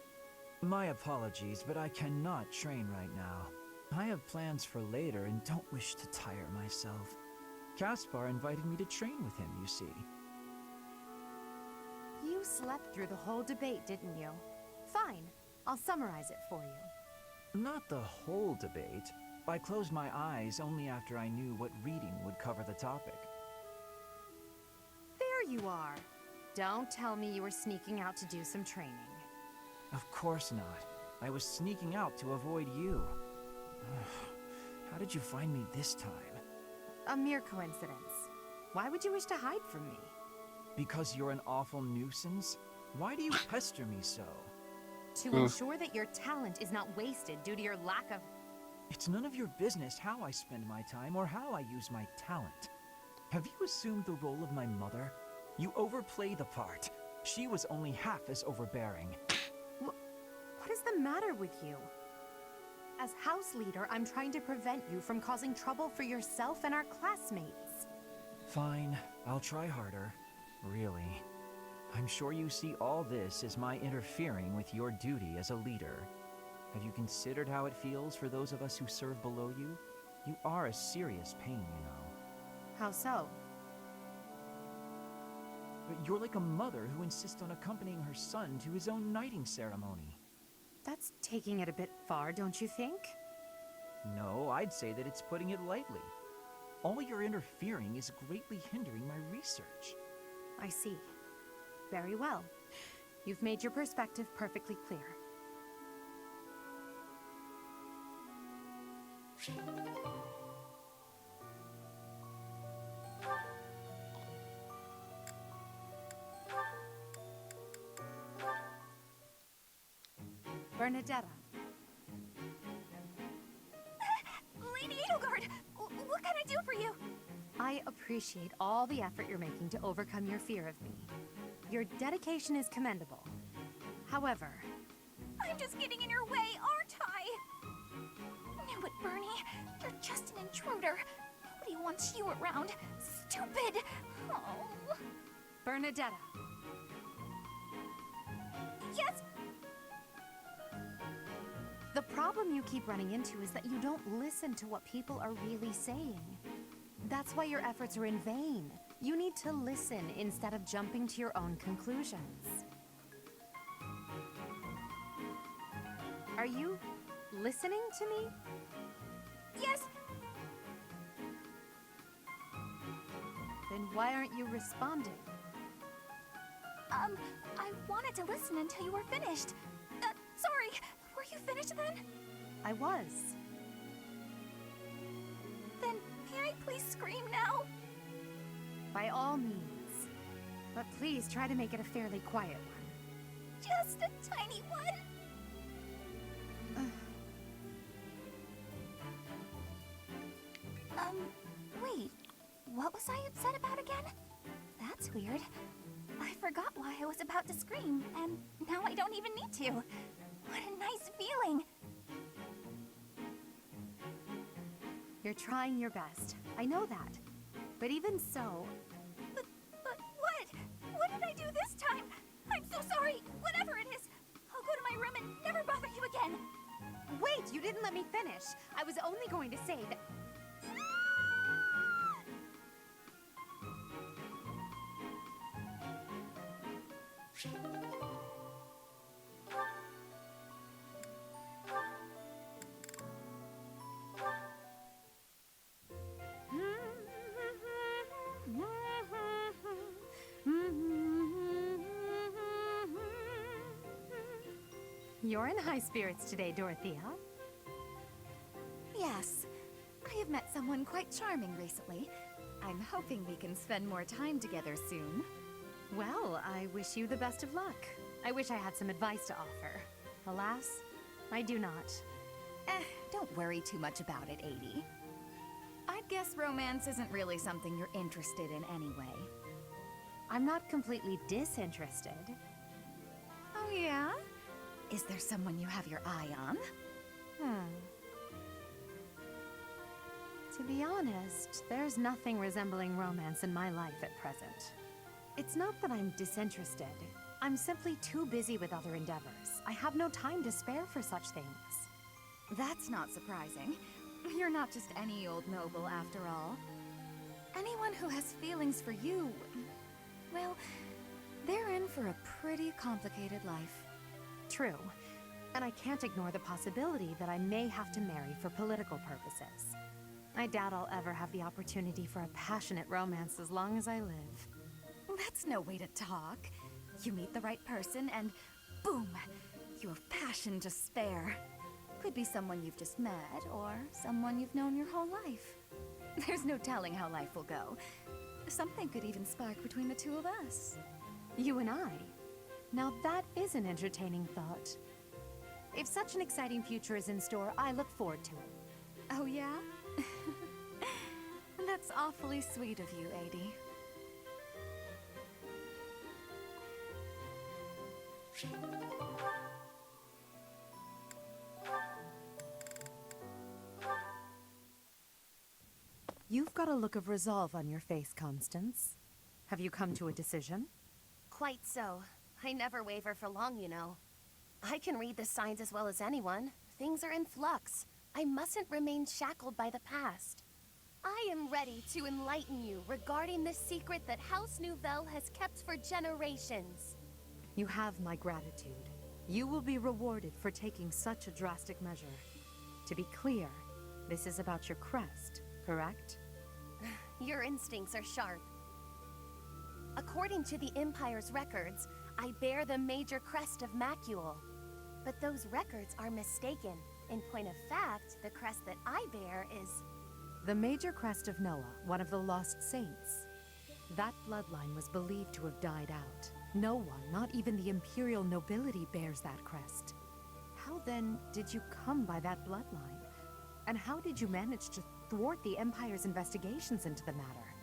My apologies, but I cannot train right now. I have plans for later and don't wish to tire myself. Caspar invited me to train with him, you see. You slept through the whole debate, didn't you? Fine. I'll summarize it for you. Not the whole debate. I closed my eyes only after I knew what reading would cover the topic. There you are. Don't tell me you were sneaking out to do some training. Of course not. I was sneaking out to avoid you. How did you find me this time? A mere coincidence. Why would you wish to hide from me? Because you're an awful nuisance? Why do you pester me so? To ensure that your talent is not wasted due to your lack of... It's none of your business how I spend my time or how I use my talent. Have you assumed the role of my mother? You overplay the part. She was only half as overbearing. What is the matter with you? As house leader, I'm trying to prevent you from causing trouble for yourself and our classmates. Fine, I'll try harder. Really. I'm sure you see all this as my interfering with your duty as a leader. Have you considered how it feels for those of us who serve below you? You are a serious pain, you know. How so? You're like a mother who insists on accompanying her son to his own knighting ceremony. That's taking it a bit far, don't you think? No, I'd say that it's putting it lightly. All your interfering is greatly hindering my research. I see. Very well. You've made your perspective perfectly clear. Bernadetta. Lady Edelgard, what can I do for you? I appreciate all the effort you're making to overcome your fear of me. Your dedication is commendable. However... I'm just getting in your way, aren't I? No, but Bernie, you're just an intruder. Nobody wants you around. Stupid! Oh. Bernadetta. Yes? The problem you keep running into is that you don't listen to what people are really saying. That's why your efforts are in vain. You need to listen instead of jumping to your own conclusions. Are you listening to me? Yes. Then why aren't you responding? I wanted to listen until you were finished. Sorry, were you finished then? I was. Then may I please scream now? By all means. But please try to make it a fairly quiet one. Just a tiny one. Wait. What was I upset about again? That's weird. I forgot why I was about to scream, and now I don't even need to. What a nice feeling. You're trying your best. I know that. But even so... But what? What did I do this time? I'm so sorry. Whatever it is. I'll go to my room and never bother you again. Wait, you didn't let me finish. I was only going to say that... You're in high spirits today, Dorothea. Yes. I have met someone quite charming recently. I'm hoping we can spend more time together soon. Well, I wish you the best of luck. I wish I had some advice to offer. Alas, I do not. Don't worry too much about it, Adie. I'd guess romance isn't really something you're interested in anyway. I'm not completely disinterested. Oh, yeah? Is there someone you have your eye on? To be honest, there's nothing resembling romance in my life at present. It's not that I'm disinterested. I'm simply too busy with other endeavors. I have no time to spare for such things. That's not surprising. You're not just any old noble, after all. Anyone who has feelings for you, well, they're in for a pretty complicated life. True. And I can't ignore the possibility that I may have to marry for political purposes. I doubt I'll ever have the opportunity for a passionate romance as long as I live. That's no way to talk. You meet the right person and boom, you have passion to spare. Could be someone you've just met or someone you've known your whole life. There's no telling how life will go. Something could even spark between the two of us. You and I? Now that is an entertaining thought. If such an exciting future is in store, I look forward to it. Oh yeah? That's awfully sweet of you, Adie. You've got a look of resolve on your face, Constance. Have you come to a decision? Quite so. I never waver for long, you know. I can read the signs as well as anyone. Things are in flux. I mustn't remain shackled by the past. I am ready to enlighten you regarding the secret that House Nouvelle has kept for generations. You have my gratitude. You will be rewarded for taking such a drastic measure. To be clear, this is about your crest, correct? Your instincts are sharp. According to the Empire's records, I bear the major crest of Macule. But those records are mistaken. In point of fact, the crest that I bear is... The major crest of Noah, one of the lost saints. That bloodline was believed to have died out. No one, not even the Imperial nobility, bears that crest. How then did you come by that bloodline? And how did you manage to thwart the Empire's investigations into the matter?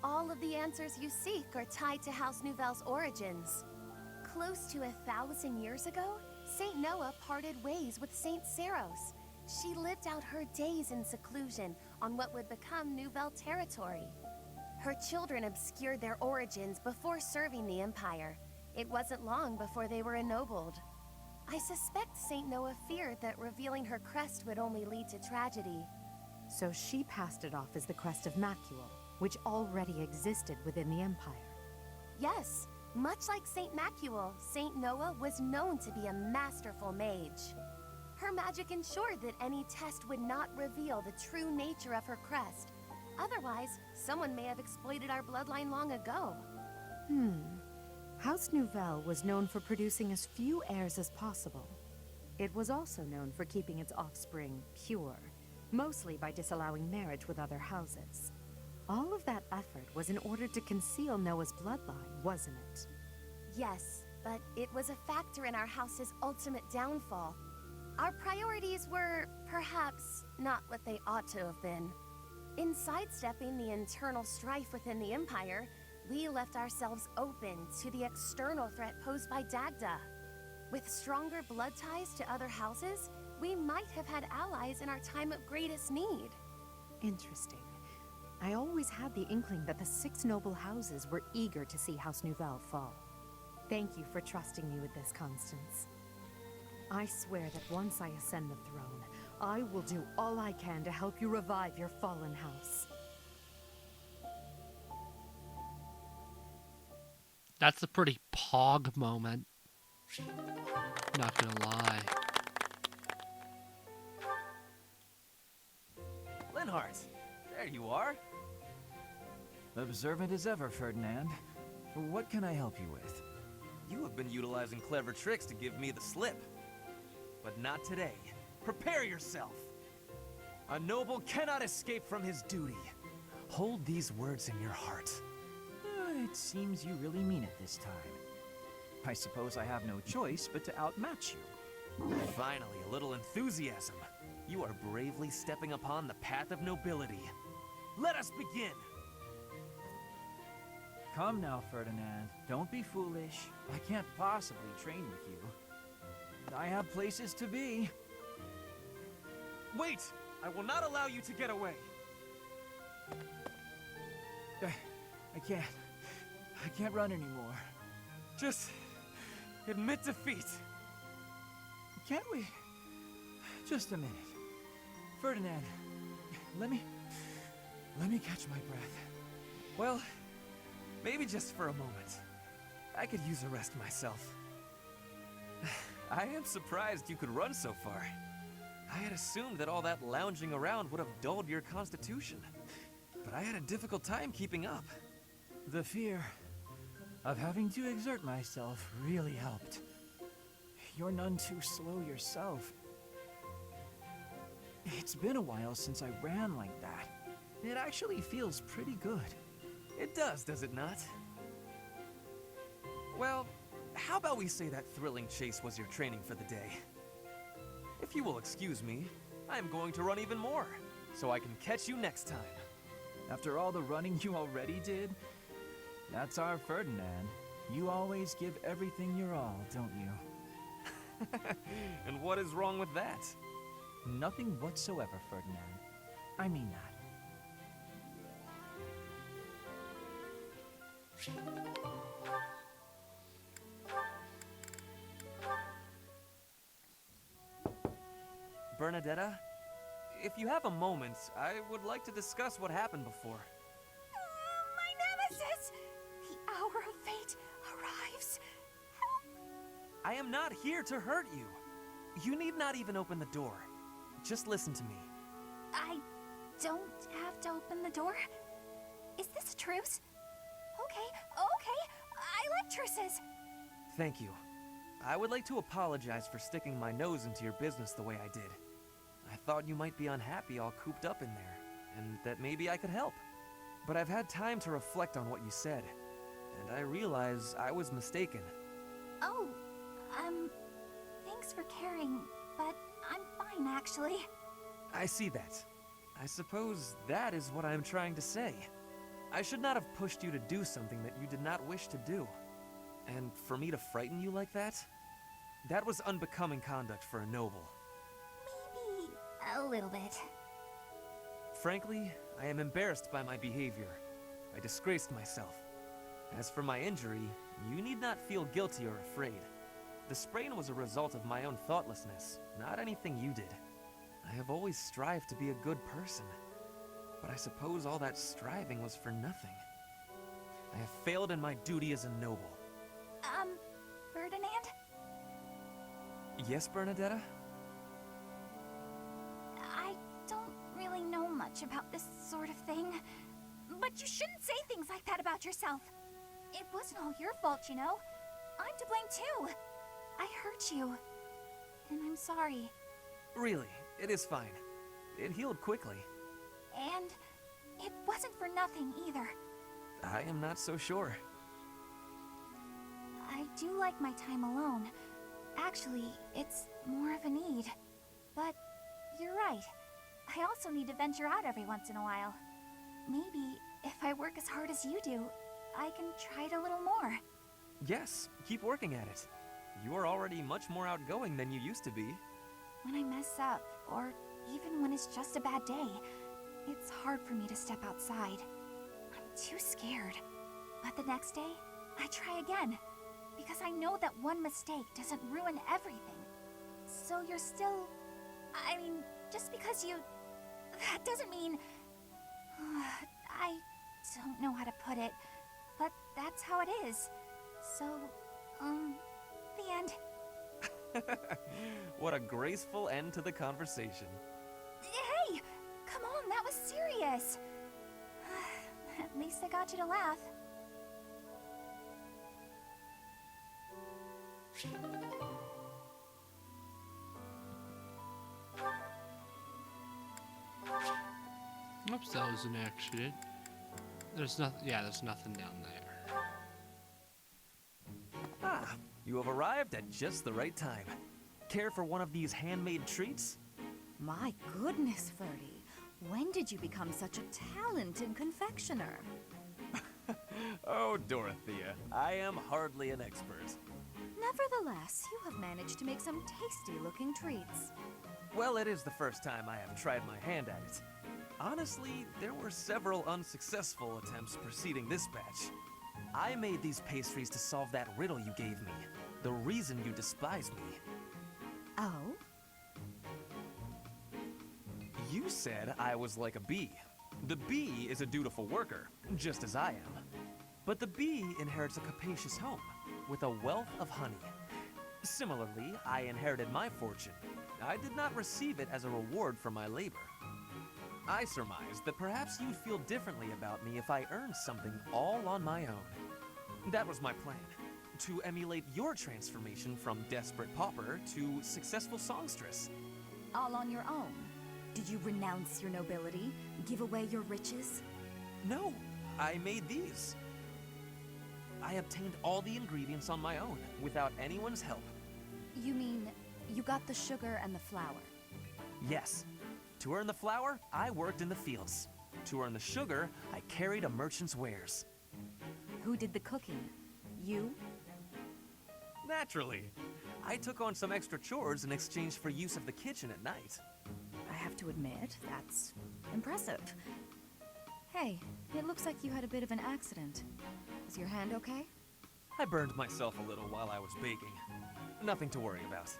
All of the answers you seek are tied to House Nouvelle's origins. Close to 1,000 years ago, Saint Noah parted ways with Saint Seros. She lived out her days in seclusion on what would become Nouvelle territory. Her children obscured their origins before serving the Empire. It wasn't long before they were ennobled. I suspect Saint Noah feared that revealing her crest would only lead to tragedy. So she passed it off as the crest of Macule, which already existed within the Empire. Yes, much like Saint Macule, Saint Noah was known to be a masterful mage. Her magic ensured that any test would not reveal the true nature of her crest. Otherwise, someone may have exploited our bloodline long ago. House Nouvelle was known for producing as few heirs as possible. It was also known for keeping its offspring pure, mostly by disallowing marriage with other houses. All of that effort was in order to conceal Noah's bloodline, wasn't it? Yes, but it was a factor in our house's ultimate downfall. Our priorities were, perhaps, not what they ought to have been. In sidestepping the internal strife within the Empire, we left ourselves open to the external threat posed by Dagda. With stronger blood ties to other houses, we might have had allies in our time of greatest need. Interesting. I always had the inkling that the 6 noble houses were eager to see House Nouvelle fall. Thank you for trusting me with this, Constance. I swear that once I ascend the throne, I will do all I can to help you revive your fallen house. That's a pretty pog moment. Not gonna lie. Linhardt, there you are. Observant as ever, Ferdinand. What can I help you with? You have been utilizing clever tricks to give me the slip. But not today. Prepare yourself! A noble cannot escape from his duty. Hold these words in your heart. It seems you really mean it this time. I suppose I have no choice but to outmatch you. Finally, a little enthusiasm. You are bravely stepping upon the path of nobility. Let us begin! Come now, Ferdinand. Don't be foolish. I can't possibly train with you. I have places to be. Wait! I will not allow you to get away! I can't run anymore. Just admit defeat. Can't we? Just a minute. Ferdinand, let me catch my breath. Well, maybe just for a moment. I could use a rest myself. I am surprised you could run so far. I had assumed that all that lounging around would have dulled your constitution. But I had a difficult time keeping up. The fear of having to exert myself really helped. You're none too slow yourself. It's been a while since I ran like that. It actually feels pretty good. It does it not? Well, how about we say that thrilling chase was your training for the day? If you will excuse me, I am going to run even more, so I can catch you next time. After all the running you already did? That's our Ferdinand. You always give everything your all, don't you? And what is wrong with that? Nothing whatsoever, Ferdinand. I mean that. Bernadetta? if you have a moment, I would like to discuss what happened before. My nemesis! The hour of fate arrives. I am not here to hurt you. You need not even open the door. Just listen to me. I don't have to open the door? Is this a truce? Okay. I like truces. Thank you. I would like to apologize for sticking my nose into your business the way I did. I thought you might be unhappy all cooped up in there, and that maybe I could help. But I've had time to reflect on what you said, and I realize I was mistaken. Oh, thanks for caring, but I'm fine, actually. I see that. I suppose that is what I'm trying to say. I should not have pushed you to do something that you did not wish to do. And for me to frighten you like that? That was unbecoming conduct for a noble. Maybe a little bit. Frankly, I am embarrassed by my behavior. I disgraced myself. As for my injury, you need not feel guilty or afraid. The sprain was a result of my own thoughtlessness, not anything you did. I have always strived to be a good person, but I suppose all that striving was for nothing. I have failed in my duty as a noble. Ferdinand? Yes, Bernadetta? I don't really know much about this sort of thing, but you shouldn't say things like that about yourself. It wasn't all your fault, you know. I'm to blame too. I hurt you, and I'm sorry. Really, it is fine. It healed quickly. And it wasn't for nothing either. I am not so sure. I do like my time alone. Actually, it's more of a need. But you're right. I also need to venture out every once in a while. Maybe if I work as hard as you do, I can try it a little more. Yes, keep working at it. You are already much more outgoing than you used to be. When I mess up, or even when it's just a bad day, it's hard for me to step outside. I'm too scared. But the next day, I try again. Because I know that one mistake doesn't ruin everything. So you're still... I mean, just because you... That doesn't mean... I don't know how to put it, but that's how it is. So, the end. What a graceful end to the conversation. Hey! Come on, that was serious! At least I got you to laugh. Oops, that was an accident. There's nothing. Yeah, there's nothing down there. Ah, you have arrived at just the right time. Care for one of these handmade treats? My goodness, Ferdy. When did you become such a talented confectioner? Oh, Dorothea, I am hardly an expert. Nevertheless, you have managed to make some tasty-looking treats. Well, it is the first time I have tried my hand at it. Honestly, there were several unsuccessful attempts preceding this batch. I made these pastries to solve that riddle you gave me. The reason you despise me. Oh? You said I was like a bee. The bee is a dutiful worker, just as I am. But the bee inherits a capacious home, with a wealth of honey. Similarly, I inherited my fortune. I did not receive it as a reward for my labor. I surmised that perhaps you'd feel differently about me if I earned something all on my own. That was my plan, to emulate your transformation from desperate pauper to successful songstress. All on your own? Did you renounce your nobility? Give away your riches? No, I made these. I obtained all the ingredients on my own, without anyone's help. You mean, you got the sugar and the flour? Yes. To earn the flour, I worked in the fields. To earn the sugar, I carried a merchant's wares. Who did the cooking? You? Naturally. I took on some extra chores in exchange for use of the kitchen at night. I have to admit, that's impressive. Hey, it looks like you had a bit of an accident. Is your hand okay? I burned myself a little while I was baking. Nothing to worry about.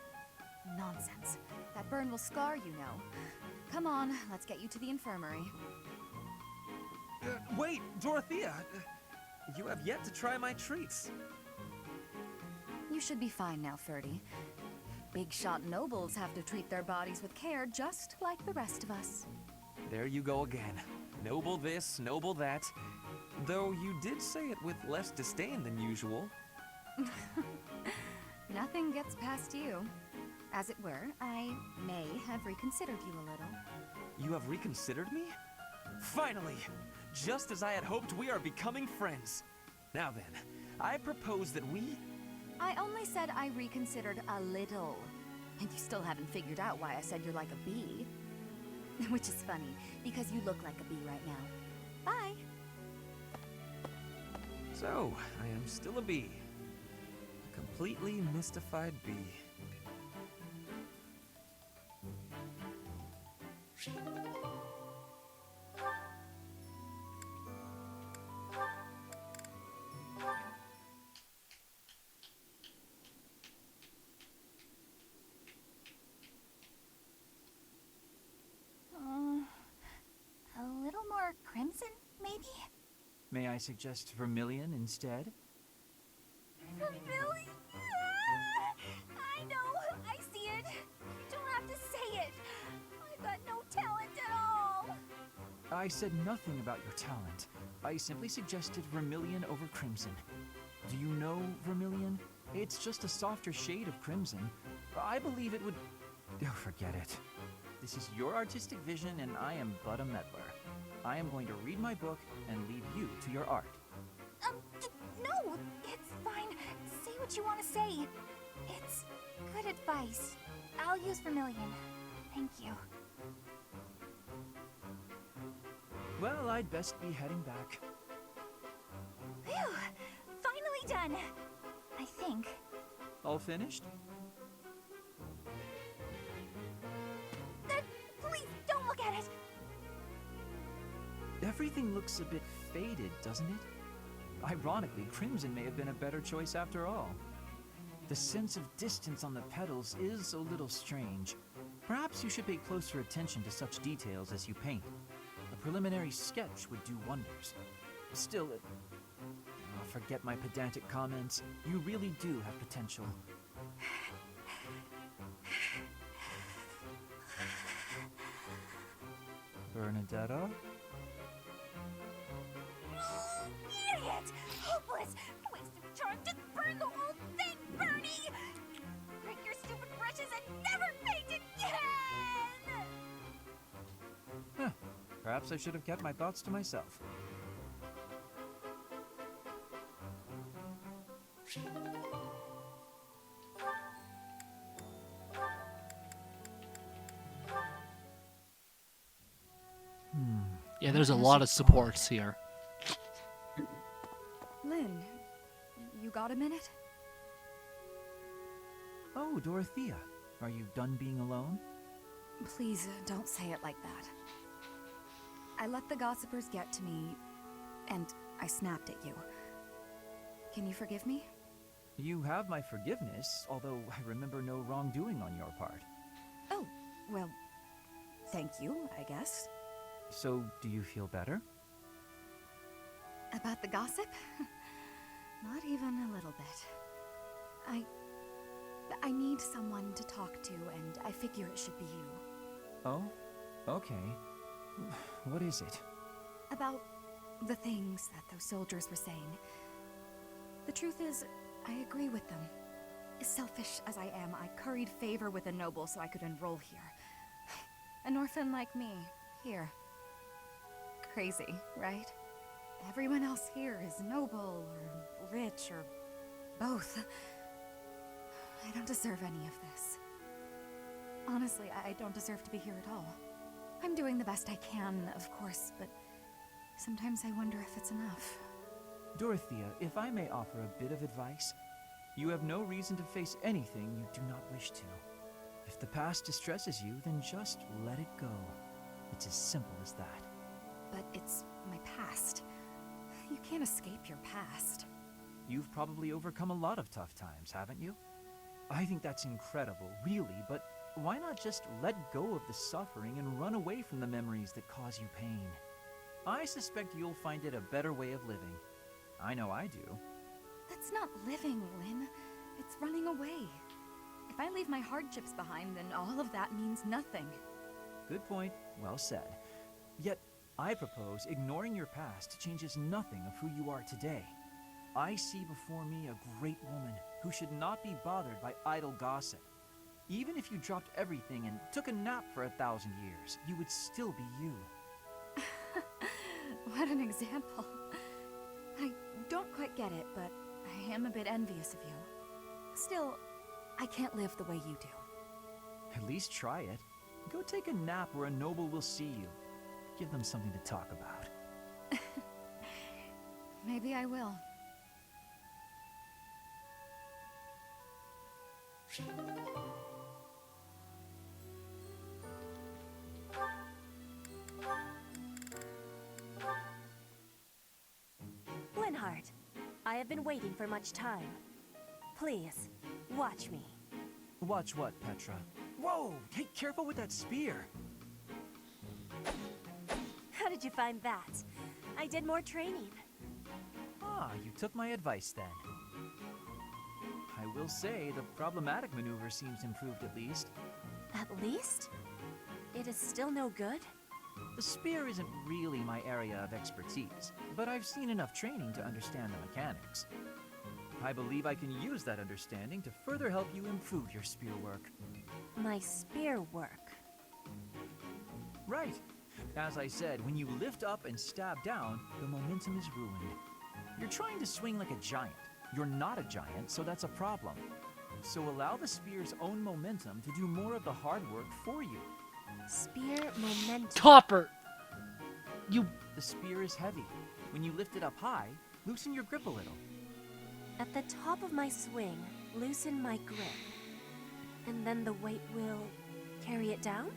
Nonsense. That burn will scar you, know. Come on, let's get you to the infirmary. Wait, Dorothea! You have yet to try my treats. You should be fine now, Ferdy. Big shot nobles have to treat their bodies with care just like the rest of us. There you go again. Noble this, noble that. Though you did say it with less disdain than usual. Nothing gets past you. As it were, I may have reconsidered you a little. You have reconsidered me? Finally! Just as I had hoped, we are becoming friends. Now then, I propose that we... I only said I reconsidered a little. And you still haven't figured out why I said you're like a bee. Which is funny, because you look like a bee right now. Bye! So, I am still a bee. A completely mystified bee. A little more crimson, maybe? May I suggest vermilion instead? Vermilion? I know, I see it. You don't have to say it. I've got no talent at all. I said nothing about your talent. I simply suggested vermilion over crimson. Do you know vermilion? It's just a softer shade of crimson. I believe it would... Oh, forget it. This is your artistic vision and I am but a meddler. I am going to read my book and leave you to your art. No, it's fine. Say what you want to say. It's good advice. I'll use vermilion. Thank you. Well, I'd best be heading back. Phew! Finally done. I think. All finished? Please, don't look at it! Everything looks a bit faded, doesn't it? Ironically, crimson may have been a better choice after all. The sense of distance on the petals is a little strange. Perhaps you should pay closer attention to such details as you paint. A preliminary sketch would do wonders. Still, forget my pedantic comments. You really do have potential. Bernadetta? Idiot! Hopeless! Waste of charm! Just burn the whole thing, Bernie! Break your stupid brushes and never paint again! Huh. Perhaps I should have kept my thoughts to myself. Yeah, there's a lot of supports here. Lynn, you got a minute? Oh, Dorothea. Are you done being alone? Please, don't say it like that. I let the gossipers get to me, and I snapped at you. Can you forgive me? You have my forgiveness, although I remember no wrongdoing on your part. Oh, well, thank you, I guess. So, do you feel better? About the gossip? Not even a little bit. I need someone to talk to, and I figure it should be you. Oh? Okay. What is it? About the things that those soldiers were saying. The truth is, I agree with them. As selfish as I am, I curried favor with a noble so I could enroll here. An orphan like me, here. Crazy, right? Everyone else here is noble, or rich, or both. I don't deserve any of this. Honestly, I don't deserve to be here at all. I'm doing the best I can, of course, but sometimes I wonder if it's enough. Dorothea, if I may offer a bit of advice, you have no reason to face anything you do not wish to. If the past distresses you, then just let it go. It's as simple as that. But it's my past. You can't escape your past. You've probably overcome a lot of tough times, haven't you? I think that's incredible, really, but why not just let go of the suffering and run away from the memories that cause you pain? I suspect you'll find it a better way of living. I know I do. That's not living, Lynn. It's running away. If I leave my hardships behind, then all of that means nothing. Good point. Well said. Yet, I propose ignoring your past changes nothing of who you are today. I see before me a great woman who should not be bothered by idle gossip. Even if you dropped everything and took a nap for 1,000 years, you would still be you. What an example. I don't quite get it, but I am a bit envious of you. Still, I can't live the way you do. At least try it. Go take a nap where a noble will see you. Give them something to talk about. Maybe I will. Linhardt, I have been waiting for much time. Please, watch me. Watch what, Petra? Whoa! Hey, careful with that spear! How did you find that? I did more training. Ah, you took my advice then. I will say, the problematic maneuver seems improved at least. At least? It is still no good? The spear isn't really my area of expertise, but I've seen enough training to understand the mechanics. I believe I can use that understanding to further help you improve your spear work. My spear work? Right. As I said, when you lift up and stab down, the momentum is ruined. You're trying to swing like a giant. You're not a giant, so that's a problem. So allow the spear's own momentum to do more of the hard work for you. Spear momentum. Copper! The spear is heavy. When you lift it up high, loosen your grip a little. At the top of my swing, loosen my grip. And then the weight will carry it down?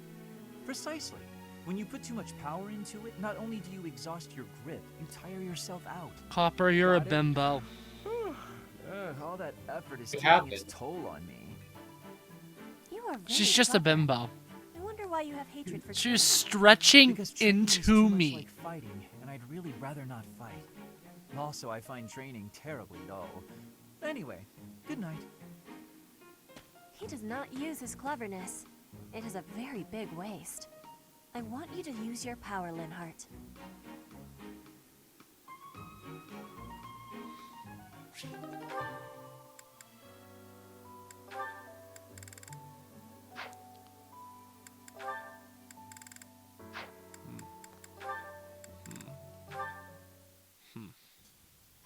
Precisely. When you put too much power into it, not only do you exhaust your grip, you tire yourself out. Copper, you're a bimbo. All that effort is It taking its happened. toll on me. You are very She's just a clever. bimbo. I wonder why you have hatred for She's training. stretching Because training is too into much me. like fighting, and I'd really rather not fight. Also, I find training terribly dull. Anyway, good night. He does not use his cleverness. It is a very big waste. I want you to use your power, Linhardt.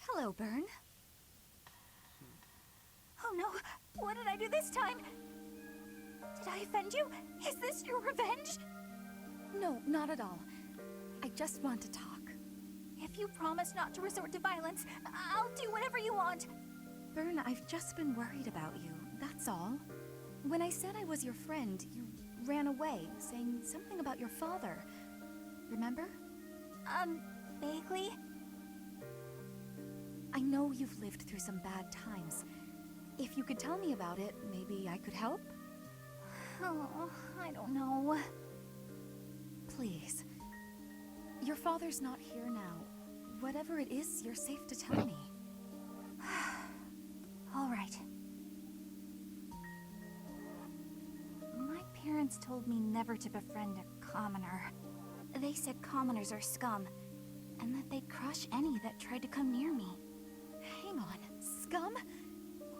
Hello, Bern. Oh no, what did I do this time? Did I offend you? Is this your revenge? No, not at all. I just want to talk. If you promise not to resort to violence, I'll do whatever you want. Bern, I've just been worried about you, that's all. When I said I was your friend, you ran away, saying something about your father. Remember? Vaguely? I know you've lived through some bad times. If you could tell me about it, maybe I could help? Oh, I don't know. Please. Your father's not here now. Whatever it is, you're safe to tell me. All right. My parents told me never to befriend a commoner. They said commoners are scum, and that they'd crush any that tried to come near me. Hang on, scum?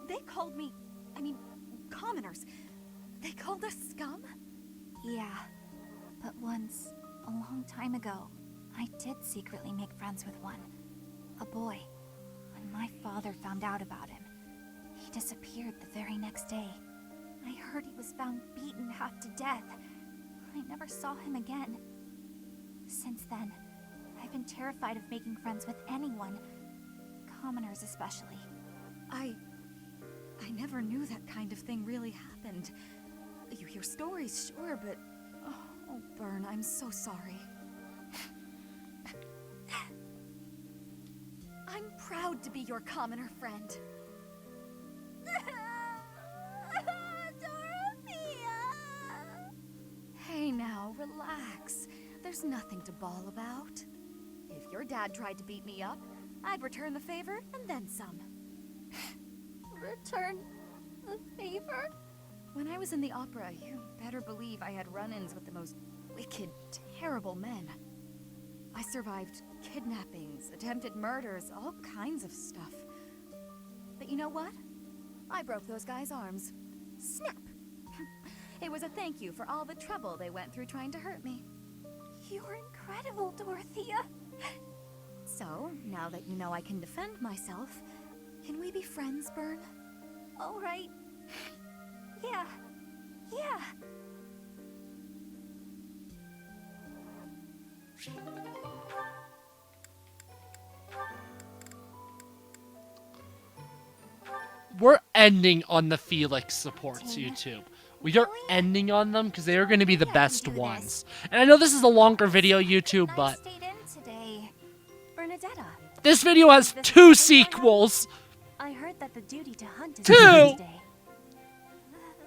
They called me, commoners. They called us scum? Yeah, but once, a long time ago, I did secretly make friends with one. A boy. When my father found out about him, he disappeared the very next day. I heard he was found beaten half to death. I never saw him again. Since then, I've been terrified of making friends with anyone. Commoners especially. I never knew that kind of thing really happened. You hear stories, sure, but... Oh, Bern, I'm so sorry. I'm proud to be your commoner friend. Dorothea! There's nothing to bawl about. If your dad tried to beat me up, I'd return the favor and then some. Return the favor? When I was in the opera, you better believe I had run-ins with the most wicked, terrible men. I survived kidnappings, attempted murders, all kinds of stuff. But you know what? I broke those guys' arms. Snap! It was a thank you for all the trouble they went through trying to hurt me. You're incredible, Dorothea. So, now that you know I can defend myself, can we be friends, Bern? All right. Yeah. Yeah. We're ending on the Felix supports YouTube. We are ending on them because they are going to be the best ones. And I know this is a longer video, YouTube, but Today, Bernadetta. this video has 2 sequels. I heard that the duty to hunt is 2! today.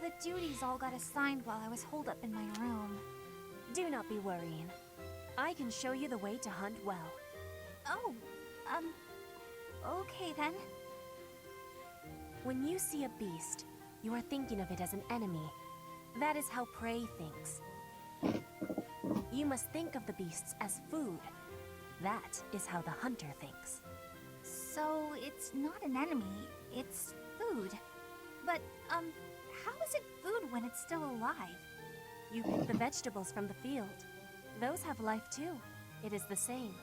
The duties all got assigned while I was holed up in my room. Do not be worrying. I can show you the way to hunt well. Oh, okay then. When you see a beast, you are thinking of it as an enemy. That is how prey thinks. You must think of the beasts as food. That is how the hunter thinks. So it's not an enemy, it's food. But, how is it food when it's still alive? You pick the vegetables from the field. Those have life too. It is the same.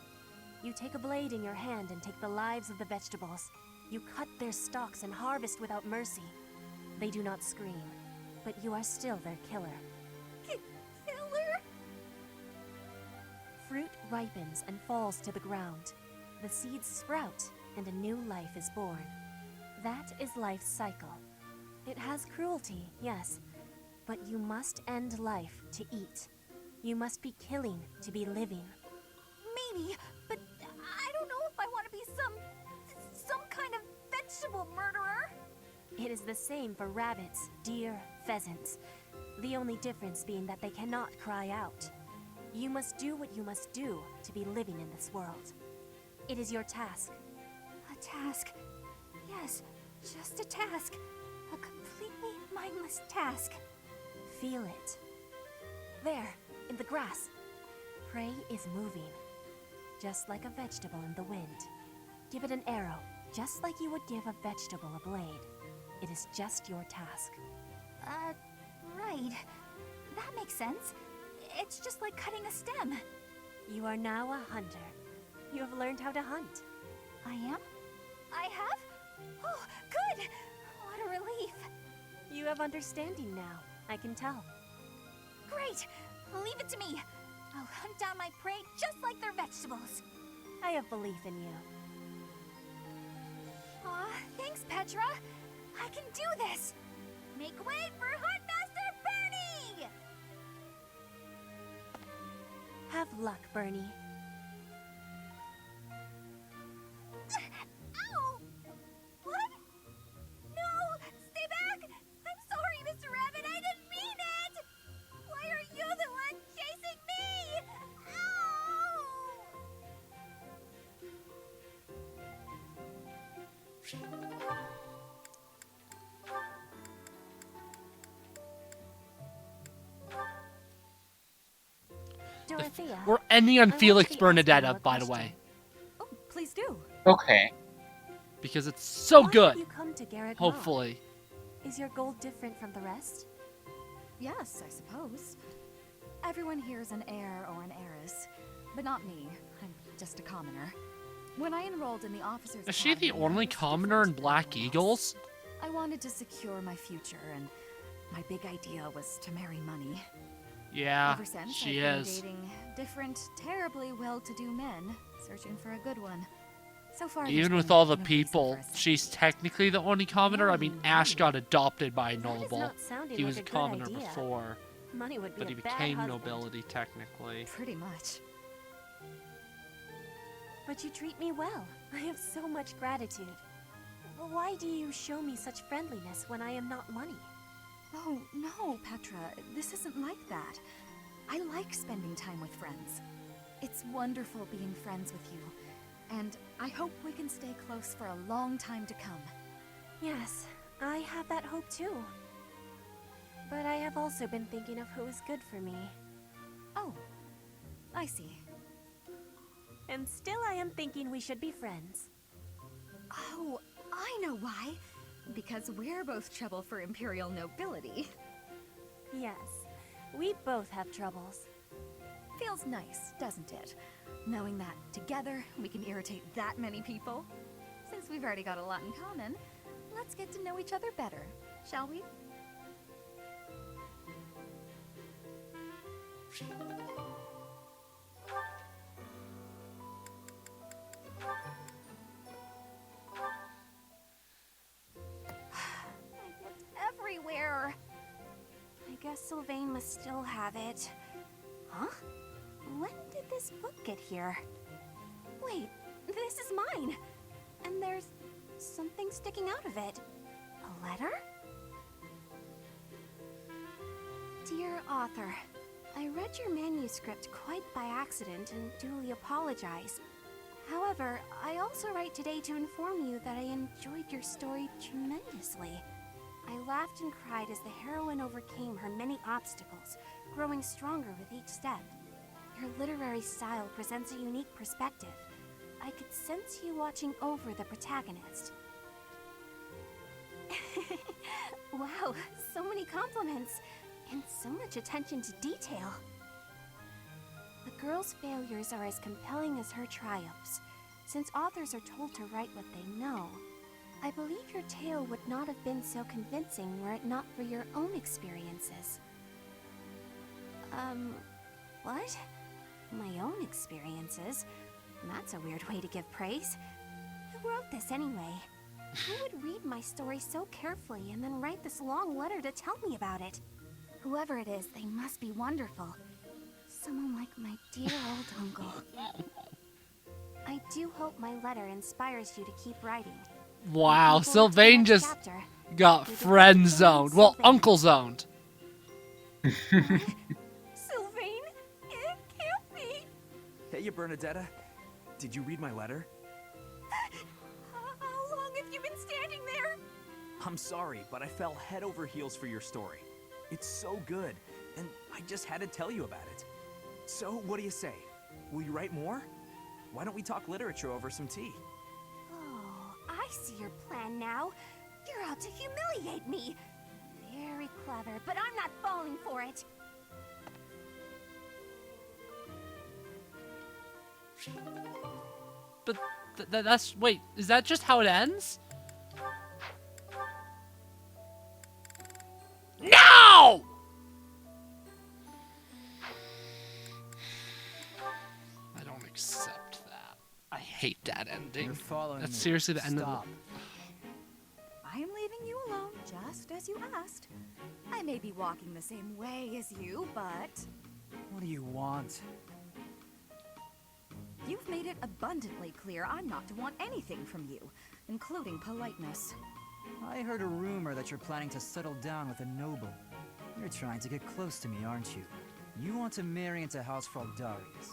You take a blade in your hand and take the lives of the vegetables. You cut their stalks and harvest without mercy. They do not scream, but you are still their killer. Killer? Fruit ripens and falls to the ground. The seeds sprout and a new life is born. That is life's cycle. It has cruelty, yes, but you must end life to eat. You must be killing to be living. Maybe, but I don't know if I want to be some kind of vegetable murderer. It is the same for rabbits, deer, pheasants. The only difference being that they cannot cry out. You must do what you must do to be living in this world. It is your task. A task. Yes, just a task. A completely mindless task. Feel it. There, in the grass. Prey is moving, just like a vegetable in the wind. Give it an arrow, just like you would give a vegetable a blade. It is just your task. Right. That makes sense. It's just like cutting a stem. You are now a hunter. You have learned how to hunt. I am? I have? Oh, good! What a relief. You have understanding now, I can tell. Great! Leave it to me. I'll hunt down my prey just like their vegetables. I have belief in you. Aw, thanks, Petra. I can do this. Make way for Huntmaster Bernie! Have luck, Bernie. Ow! What? No! Stay back! I'm sorry, Mr. Rabbit. I didn't mean it! Why are you the one chasing me? Dorothea. We're ending on Felix Bernadetta, by the way. Oh, please do. Okay. Because it's so Why good. have you come to Garrett Mall? Hopefully. Is your goal different from the rest? Yes, I suppose. Everyone here is an heir or an heiress, but not me. I'm just a commoner. When I enrolled in the officers' Is she the academy, only I was commoner in different. Black Eagles? I wanted to secure my future, and my big idea was to marry money. Yeah, Ever since, she I've been is. dating different, terribly well-to-do men, searching for a good one. So far, there's Even with been all the no people, reason for us. she's technically the only commoner. I mean, Ash got adopted by a noble. not sounding He like was a a good commoner idea. before, Money would be but he a bad became husband. nobility technically. Pretty much. But you treat me well. I have so much gratitude. Why do you show me such friendliness when I am not money? Oh, no, Petra. This isn't like that. I like spending time with friends. It's wonderful being friends with you, and I hope we can stay close for a long time to come. Yes, I have that hope too. But I have also been thinking of who is good for me. Oh, I see. And still I am thinking we should be friends. Oh, I know why. Because we're both trouble for Imperial nobility. Yes, we both have troubles. Feels nice, doesn't it? Knowing that together we can irritate that many people. Since we've already got a lot in common, let's get to know each other better, shall we? I've looked everywhere. I guess Sylvain must still have it. Huh? When did this book get here? Wait, this is mine. And there's something sticking out of it. A letter? Dear author, I read your manuscript quite by accident and duly apologize. However, I also write today to inform you that I enjoyed your story tremendously. I laughed and cried as the heroine overcame her many obstacles, growing stronger with each step. Your literary style presents a unique perspective. I could sense you watching over the protagonist. Wow, so many compliments, and so much attention to detail. The girl's failures are as compelling as her triumphs, since authors are told to write what they know. I believe your tale would not have been so convincing were it not for your own experiences. What? My own experiences? That's a weird way to give praise. Who wrote this anyway? Who would read my story so carefully and then write this long letter to tell me about it? Whoever it is, they must be wonderful. Someone like my dear old uncle. I do hope my letter inspires you to keep writing. Wow, Sylvain just got friend zoned. Well, uncle zoned. Sylvain? It can't be! Hey, Bernadetta. Did you read my letter? How long have you been standing there? I'm sorry, but I fell head over heels for your story. It's so good, and I just had to tell you about it. So, what do you say? Will you write more? Why don't we talk literature over some tea? Oh, I see your plan now. You're out to humiliate me. Very clever, but I'm not falling for it. But that's... Wait, is that just how it ends? No! I don't accept that. I hate that ending. That's seriously the end of the... I am leaving you alone, just as you asked. I may be walking the same way as you, but... What do you want? You've made it abundantly clear I'm not to want anything from you, including politeness. I heard a rumor that you're planning to settle down with a noble. You're trying to get close to me, aren't you? You want to marry into House Fraldarius.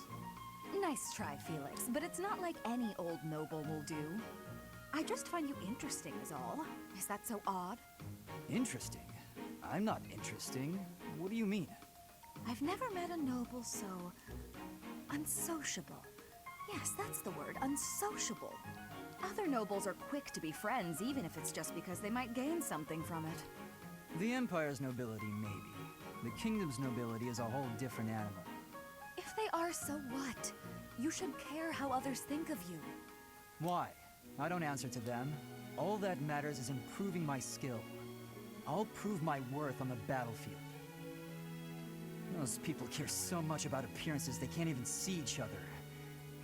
Nice try, Felix, but it's not like any old noble will do. I just find you interesting is all. Is that so odd? Interesting? I'm not interesting. What do you mean? I've never met a noble so... unsociable. Yes, that's the word, unsociable. Other nobles are quick to be friends, even if it's just because they might gain something from it. The Empire's nobility, maybe. The Kingdom's nobility is a whole different animal. If they are, so what? You should care how others think of you. Why? I don't answer to them. All that matters is improving my skill. I'll prove my worth on the battlefield. Those people care so much about appearances they can't even see each other.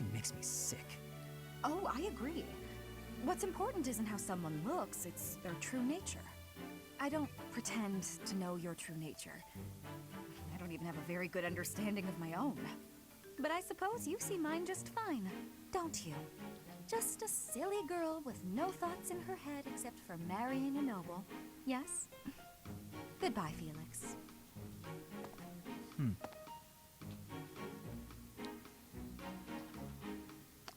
It makes me sick. Oh, I agree. What's important isn't how someone looks, it's their true nature. I don't pretend to know your true nature. I don't even have a very good understanding of my own. But I suppose you see mine just fine, don't you? Just a silly girl with no thoughts in her head except for marrying a noble. Yes? Goodbye, Felix.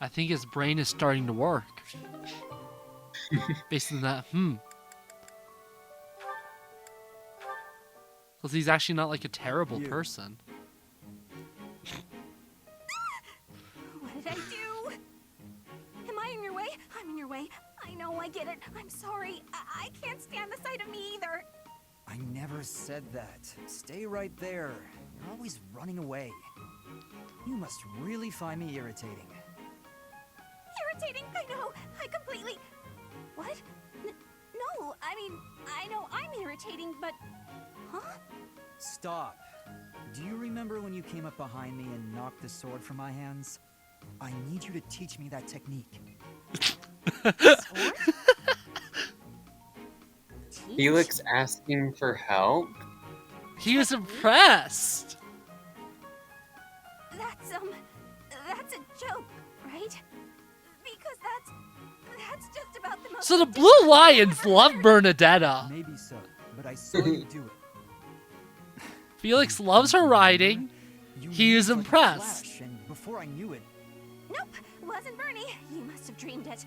I think his brain is starting to work. Based on that, Because he's actually not like a terrible person. What did I do? Am I in your way? I'm in your way. I know, I get it. I'm sorry. I can't stand the sight of me either. I never said that. Stay right there. You're always running away. You must really find me irritating. Irritating? I know. I completely... What? No, I mean, I know I'm irritating, but... Huh? Stop. Do you remember when you came up behind me and knocked the sword from my hands? I need you to teach me that technique. Sword? Felix asking for help? He was impressed. That's a joke, right? Because that's just about the most... So the Blue Lions love Bernadetta. Maybe so, but I saw you do it. Felix loves her riding. He is impressed. Flash, and before I knew it... Nope, wasn't Bernie. You must have dreamed it.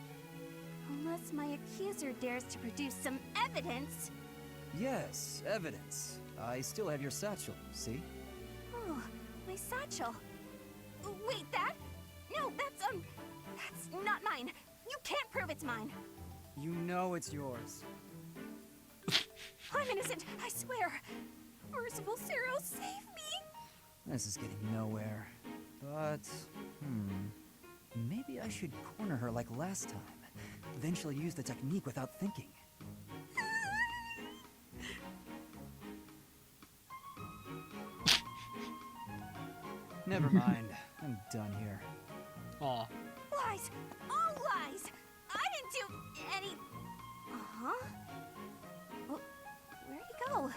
Unless my accuser dares to produce some evidence. Yes, evidence. I still have your satchel, see? Oh, my satchel. Wait, that? No, that's not mine. You can't prove it's mine. You know it's yours. I'm innocent, I swear. Merciful Cero, save me. This is getting nowhere. But, maybe I should corner her like last time. Then she'll use the technique without thinking. Never mind. I'm done here. Aw. Lies! All lies! I didn't do any... Uh-huh? Where'd he go?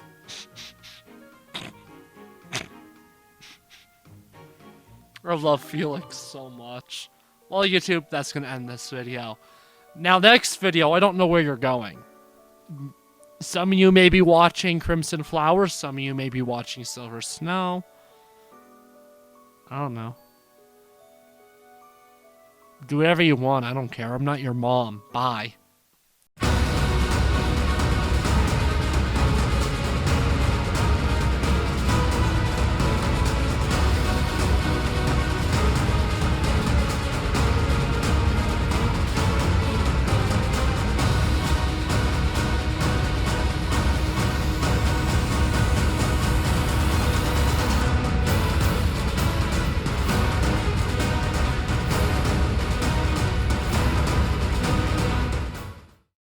I love Felix so much. Well, YouTube, that's going to end this video. Now, next video, I don't know where you're going. Some of you may be watching Crimson Flowers. Some of you may be watching Silver Snow. I don't know. Do whatever you want. I don't care. I'm not your mom. Bye.